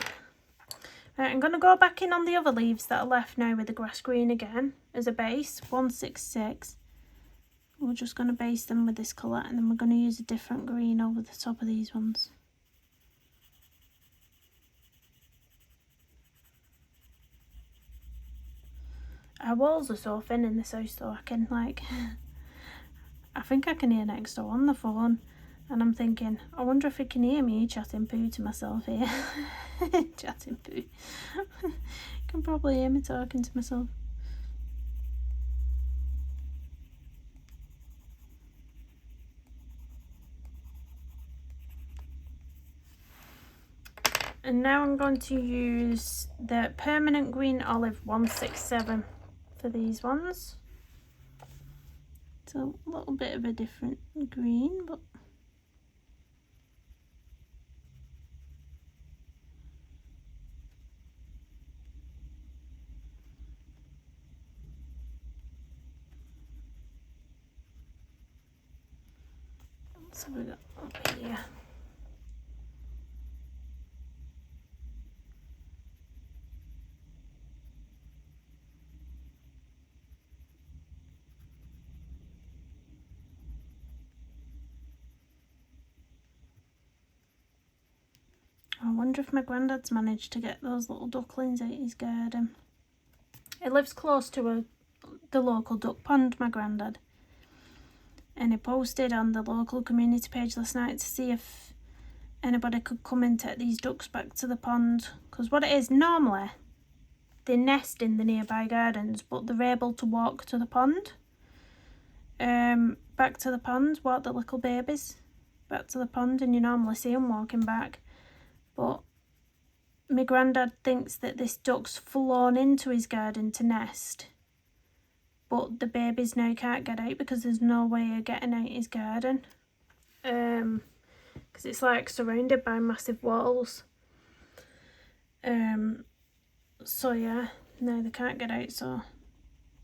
Right, I'm going to go back in on the other leaves that are left now with the grass green again as a base, 166. We're just going to base them with this colour, and then we're going to use a different green over the top of these ones. Our walls are so thin in this house though, I can like, I think I can hear next door on the phone, and I'm thinking, I wonder if he can hear me chatting poo to myself here. Chatting poo. You can probably hear me talking to myself. And now I'm going to use the Permanent Green Olive 167 for these ones. It's a little bit of a different green, but so we got up here. I wonder if my granddad's managed to get those little ducklings out his garden. He lives close to the local duck pond, my granddad. And he posted on the local community page last night to see if anybody could come and take these ducks back to the pond. Because what it is, normally they nest in the nearby gardens, but they're able to walk to the pond. Back to the pond, walk the little babies back to the pond, and you normally see them walking back. But my granddad thinks that this duck's flown into his garden to nest, but the babies now can't get out because there's no way of getting out his garden, because it's like surrounded by massive walls. So yeah, no, they can't get out. So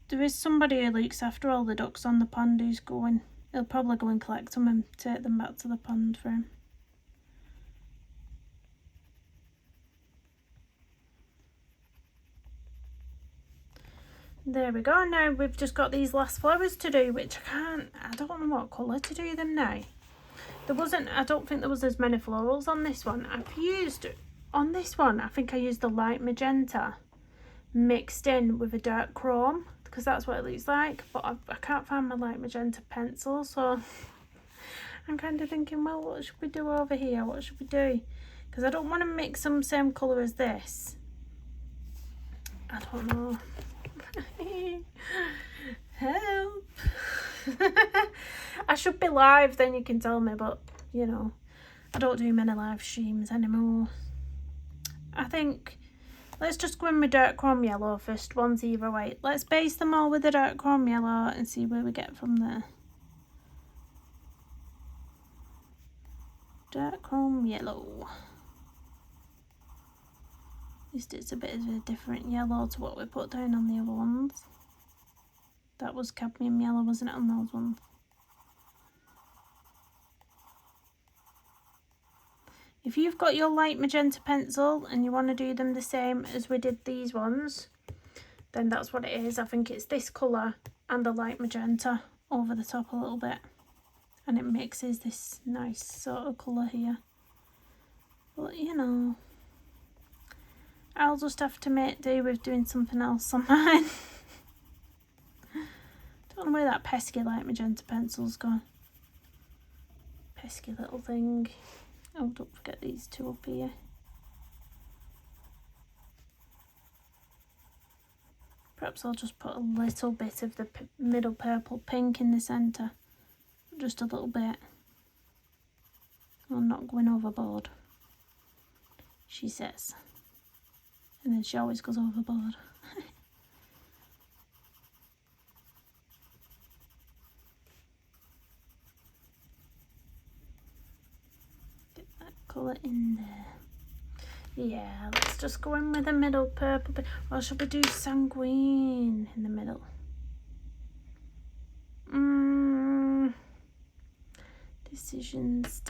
there is somebody who looks after all the ducks on the pond who's going. He'll probably go and collect them and take them back to the pond for him. There we go. Now we've just got these last flowers to do, which I don't know what colour to do them now. I don't think there was as many florals on this one. On this one, I think I used the light magenta mixed in with a dark chrome, because that's what it looks like, but I can't find my light magenta pencil, so I'm kind of thinking, well, what should we do over here? What should we do? Because I don't want to mix them same colour as this. I don't know. Help. I should be live, then you can tell me, but you know, I don't do many live streams anymore. I think let's just go in with dark chrome yellow first, 108. Let's base them all with the dark chrome yellow and see where we get from there. Dark chrome yellow. At least it's a bit of a different yellow to what we put down on the other ones. That was cadmium yellow, wasn't it, on those ones? If you've got your light magenta pencil and you want to do them the same as we did these ones, then that's what it is. I think it's this colour and the light magenta over the top a little bit, and it mixes this nice sort of colour here. But you know, I'll just have to make do with doing something else on mine. Don't know where that pesky light magenta pencil's gone. Pesky little thing. Oh, don't forget these two up here. Perhaps I'll just put a little bit of the middle purple pink in the centre. Just a little bit. I'm not going overboard, she says. And then she always goes overboard. Get that colour in there. Yeah, let's just go in with the middle purple bit. Or should we do Sanguine in the middle? Decisions.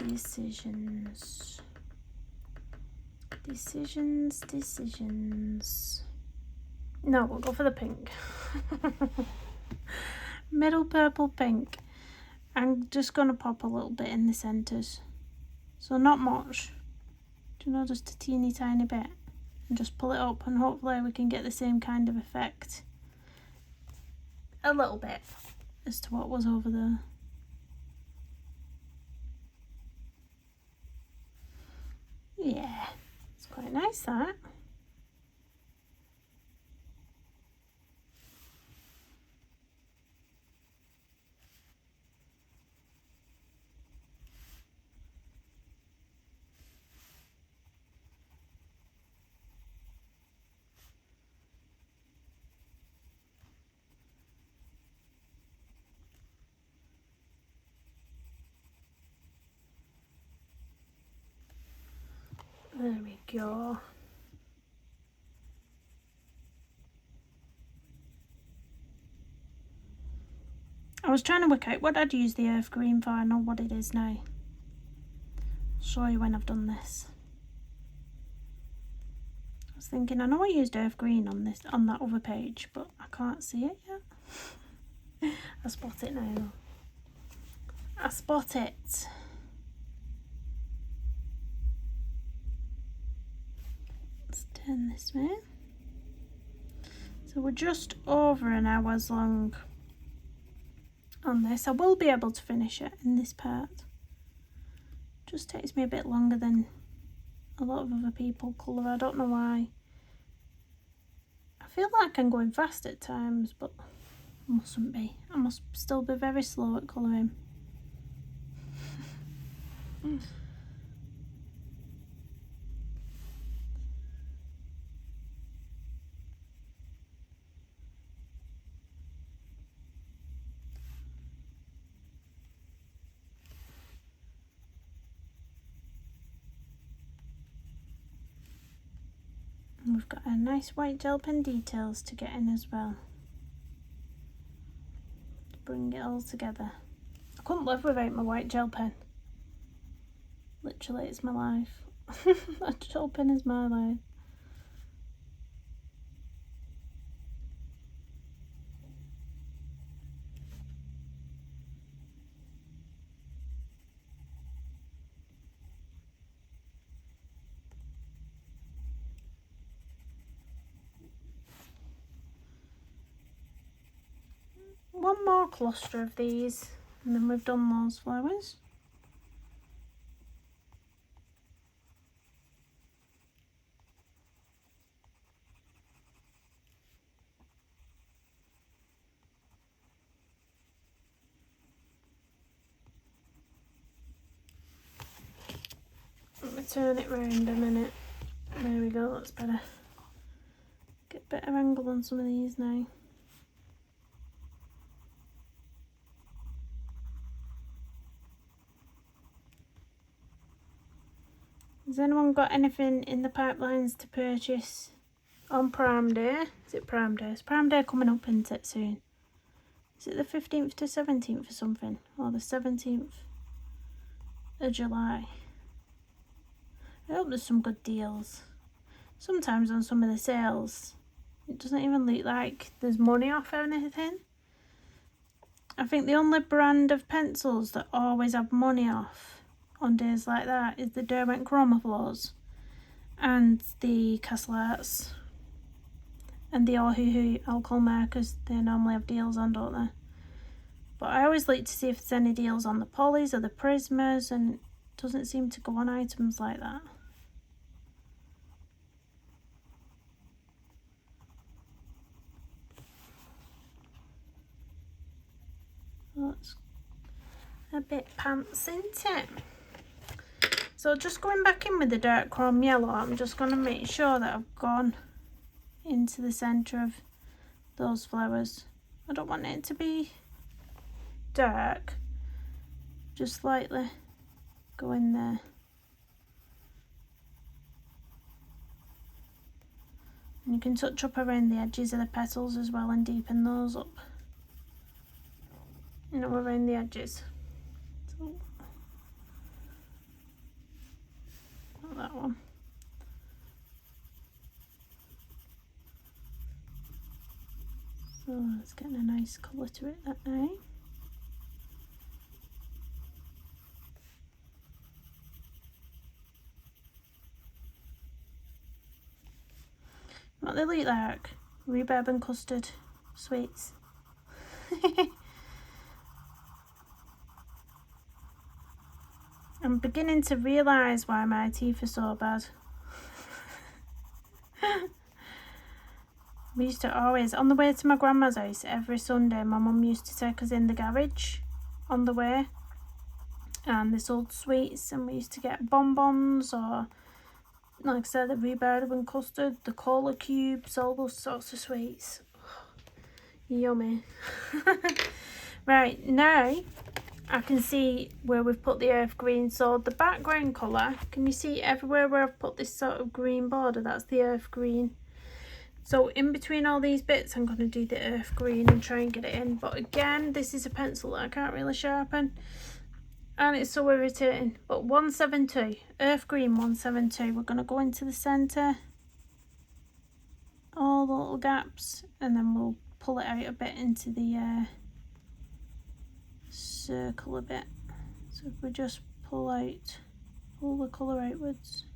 No, we'll go for the pink. Middle purple pink. I'm just going to pop a little bit in the centres. So not much, do you know, just a teeny tiny bit. And just pull it up and hopefully we can get the same kind of effect. A little bit as to what was over there. Yeah, it's quite nice that. There we go. I was trying to work out what I'd use the earth green for. I know what it is now. I'll show you when I've done this. I was thinking, I know I used earth green on that other page, but I can't see it yet. I spot it now. I spot it. Let's turn this way. So we're just over an hour's long on this. I will be able to finish it in this part. Just takes me a bit longer than a lot of other people colour. I don't know why. I feel like I'm going fast at times, but I mustn't be. I must still be very slow at colouring. And we've got a nice white gel pen details to get in as well. To bring it all together. I couldn't live without my white gel pen. Literally, it's my life. A gel pen is my life. One more cluster of these and then we've done those flowers. Let me turn it round a minute. There we go, that's better. Get a better angle on some of these now. Has anyone got anything in the pipelines to purchase on Prime Day? Is it Prime Day? Is Prime Day coming up, isn't it, soon? Is it the 15th to 17th or something? Or the 17th of July? I hope there's some good deals. Sometimes on some of the sales, it doesn't even look like there's money off or anything. I think the only brand of pencils that always have money off on days like that is the Derwent Chroma Flows and the Castle Arts and the Ohuhu alcohol markers. They normally have deals on, don't they? But I always like to see if there's any deals on the polys or the prismas, and it doesn't seem to go on items like that. That's a bit pants, isn't it? So just going back in with the dark chrome yellow, I'm just going to make sure that I've gone into the centre of those flowers. I don't want it to be dark, just slightly go in there. And you can touch up around the edges of the petals as well and deepen those up, you know, around the edges. So, not that one. So it's getting a nice colour to it that now. What they look like? Rhubarb and custard sweets. I'm beginning to realise why my teeth are so bad. We used to always, on the way to my grandma's house, every Sunday, my mum used to take us in the garage on the way. And they sold sweets, and we used to get bonbons, or, like I said, the rhubarb and custard, the cola cubes, all those sorts of sweets. Yummy. Right, now I can see where we've put the earth green. So the background colour, can you see everywhere where I've put this sort of green border? That's the earth green. So in between all these bits, I'm going to do the earth green and try and get it in. But again, this is a pencil that I can't really sharpen, and it's so irritating. But 172, earth green 172. We're going to go into the centre, all the little gaps, and then we'll pull it out a bit into the circle a bit. So if we just pull the colour outwards.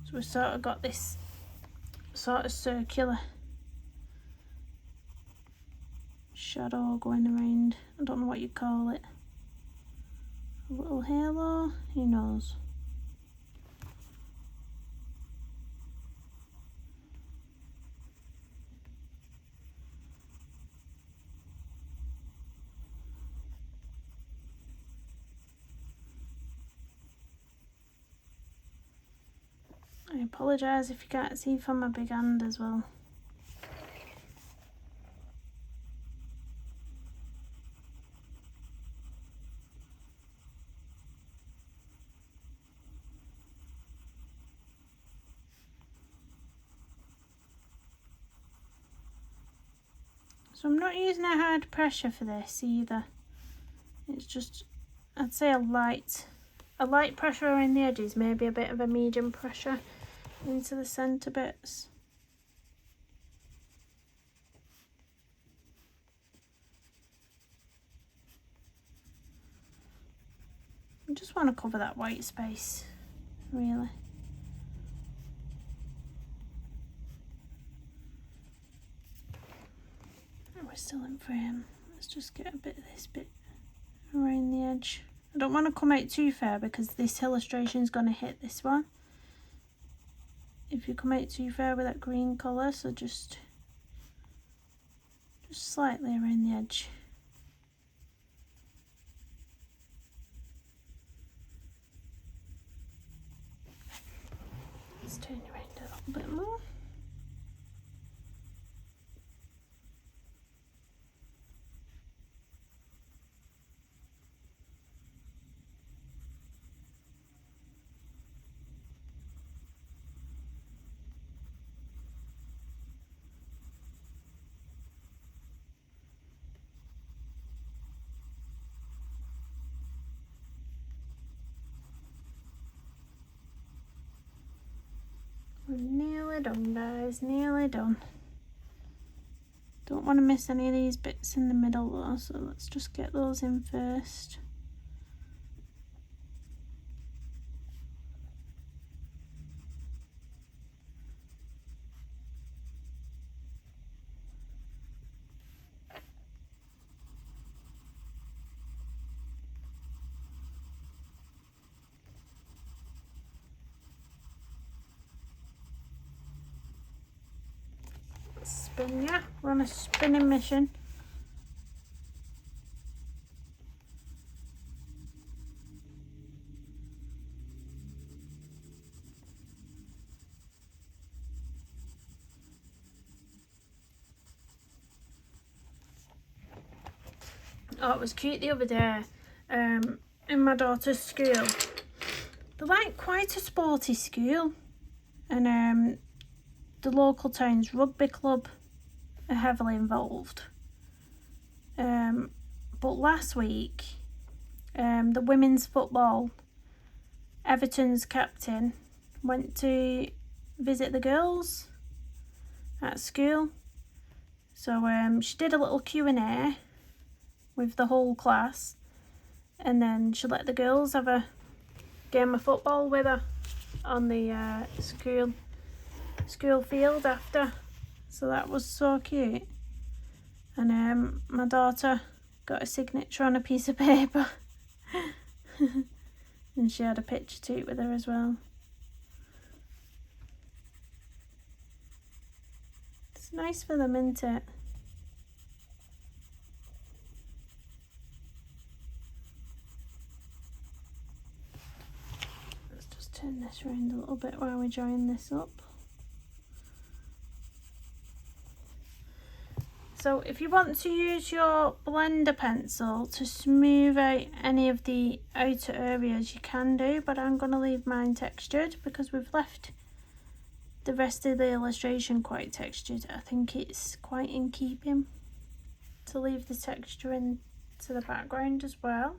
So we've sort of got this sort of circular shadow going around. I don't know what you call it. A little halo? Who knows? I apologise if you can't see from my big hand as well. So I'm not using a hard pressure for this either. It's just, I'd say a light pressure around the edges, maybe a bit of a medium pressure into the centre bits. I just want to cover that white space, really. And we're still in frame. Let's just get a bit of this bit around the edge. I don't want to come out too far because this illustration is going to hit this one if you come out too far with that green colour, so just slightly around the edge. Let's turn it around a little bit more. We're nearly done, guys, nearly done. Don't want to miss any of these bits in the middle though, so let's just get those in first. Spin, yeah, we're on a spinning mission. Oh, it was cute the other day in my daughter's school. They're like quite a sporty school, and the local town's rugby club are heavily involved. But last week, the women's football, Everton's captain, went to visit the girls at school. So she did a little Q&A with the whole class, and then she let the girls have a game of football with her on the school field after. So that was so cute. And my daughter got a signature on a piece of paper. And she had a picture too with her as well. It's nice for them, isn't it? Let's just turn this around a little bit while we join this up. So if you want to use your blender pencil to smooth out any of the outer areas, you can do, but I'm going to leave mine textured because we've left the rest of the illustration quite textured. I think it's quite in keeping to leave the texture into the background as well.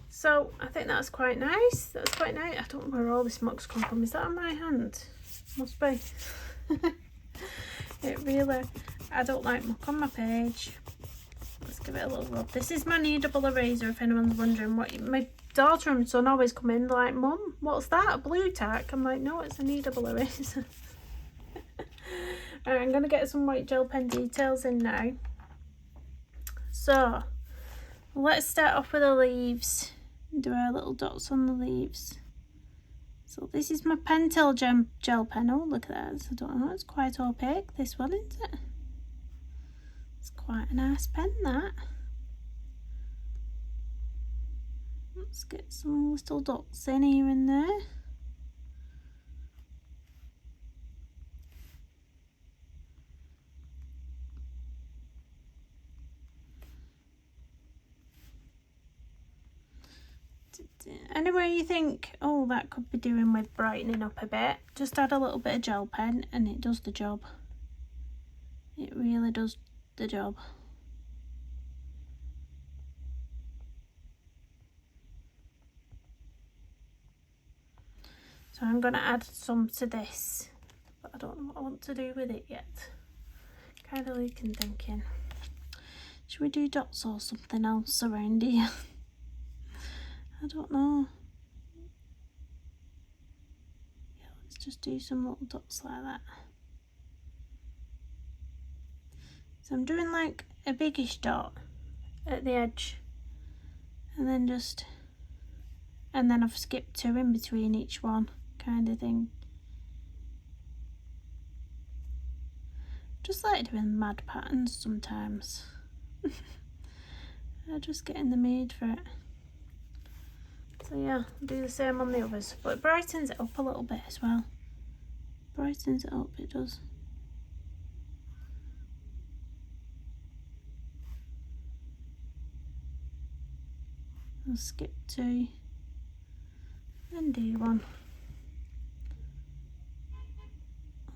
So I think that's quite nice. That's quite nice. I don't know where all this muck's come from. Is that on my hand? Must be. It really, I don't like muck on my page. Let's give it a little rub. This is my kneadable eraser, if anyone's wondering. What my daughter and son always come in like, Mum, what's that, a blue tack? I'm like, no, it's a kneadable eraser. Right, I'm going to get some white gel pen details in now. So let's start off with the leaves and do our little dots on the leaves. So this is my Pentel gel pen. Oh, look at that. I don't know, it's quite opaque, this one, isn't it? It's quite a nice pen, that. Let's get some little dots in here and there. Anywhere you think, oh, that could be doing with brightening up a bit, just add a little bit of gel pen and it does the job. It really does the job. So I'm going to add some to this, but I don't know what I want to do with it yet. Kind of looking, thinking, should we do dots or something else around here? I don't know. Yeah, let's just do some little dots like that. So I'm doing like a biggish dot at the edge, and then I've skipped 2 in between each one, kind of thing. Just like doing mad patterns sometimes. I just get in the mood for it. So yeah, I'll do the same on the others, but it brightens it up a little bit as well. Brightens it up, it does. I'll skip 2, then do 1.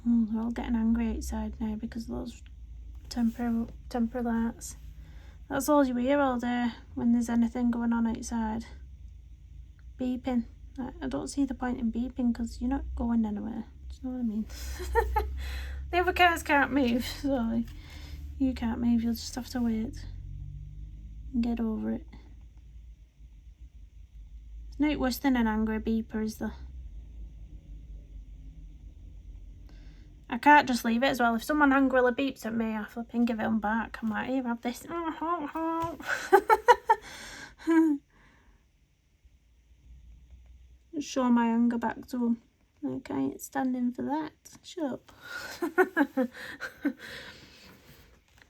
Oh, they're all getting angry outside now because of those temporary lights. That's all you hear all day when there's anything going on outside. Beeping. I don't see the point in beeping because you're not going anywhere. Do you know what I mean? The other cars can't move, so you can't move. You'll just have to wait and get over it. It's no worse than an angry beeper, is there? I can't just leave it as well. If someone angrily beeps at me, I flip and give it them back. I'm like, here, have this. Show my anger back to them. Like, I ain't standing for that. Shut up.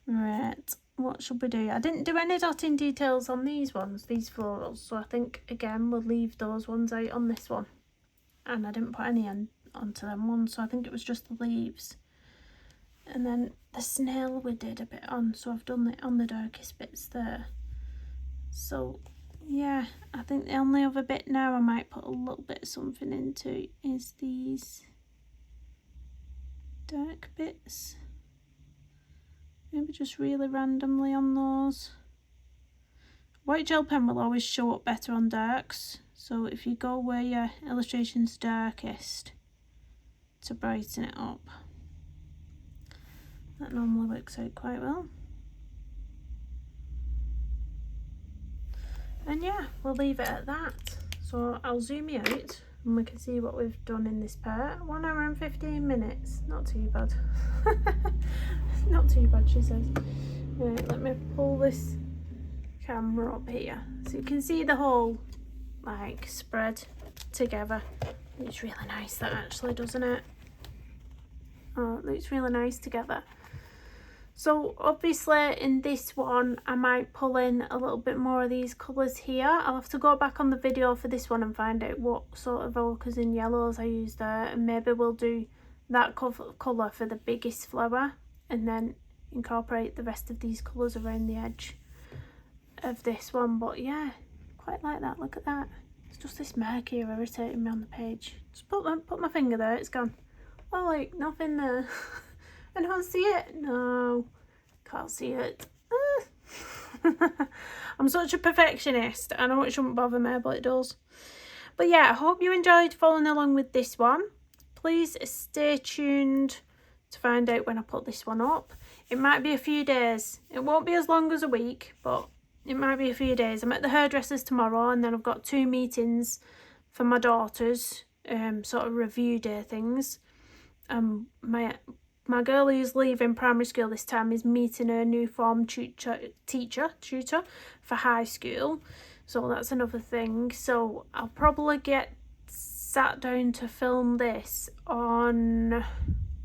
Right, what should we do? I didn't do any dotting details on these ones, these florals, so I think again we'll leave those ones out on this one. And I didn't put any onto them ones, so I think it was just the leaves. And then the snail we did a bit on, so I've done it on the darkest bits there. So yeah, I think the only other bit now I might put a little bit of something into is these dark bits. Maybe just really randomly on those. White gel pen will always show up better on darks, so if you go where your illustration's darkest to brighten it up, that normally works out quite well. And yeah, we'll leave it at that. So I'll zoom you out and we can see what we've done in this part. 1 hour and 15 minutes. Not too bad. Not too bad, she says. Right, let me pull this camera up here so you can see the whole like spread together. It's really nice, that actually, doesn't it? Oh, it looks really nice together. So obviously in this one I might pull in a little bit more of these colours here. I'll have to go back on the video for this one and find out what sort of ochres and yellows I use there, and maybe we'll do that colour for the biggest flower and then incorporate the rest of these colours around the edge of this one. But yeah, quite like that. Look at that. It's just this mark here irritating me on the page. Just put my finger there, it's gone. Oh, like nothing there. I don't see it. No, can't see it. I'm such a perfectionist. I know it shouldn't bother me, but it does. But yeah, I hope you enjoyed following along with this one. Please stay tuned to find out when I put this one up. It might be a few days. It won't be as long as a week, but it might be a few days. I'm at the hairdresser's tomorrow, and then I've got 2 meetings for my daughters, sort of review day things. My girl who's leaving primary school this time is meeting her new form tutor for high school. So that's another thing. So I'll probably get sat down to film this on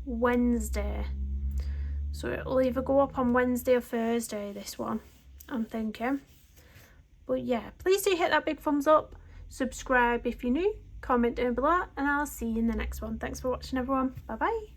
Wednesday. So it'll either go up on Wednesday or Thursday, this one, I'm thinking. But yeah, please do hit that big thumbs up. Subscribe if you're new. Comment down below, and I'll see you in the next one. Thanks for watching, everyone. Bye bye.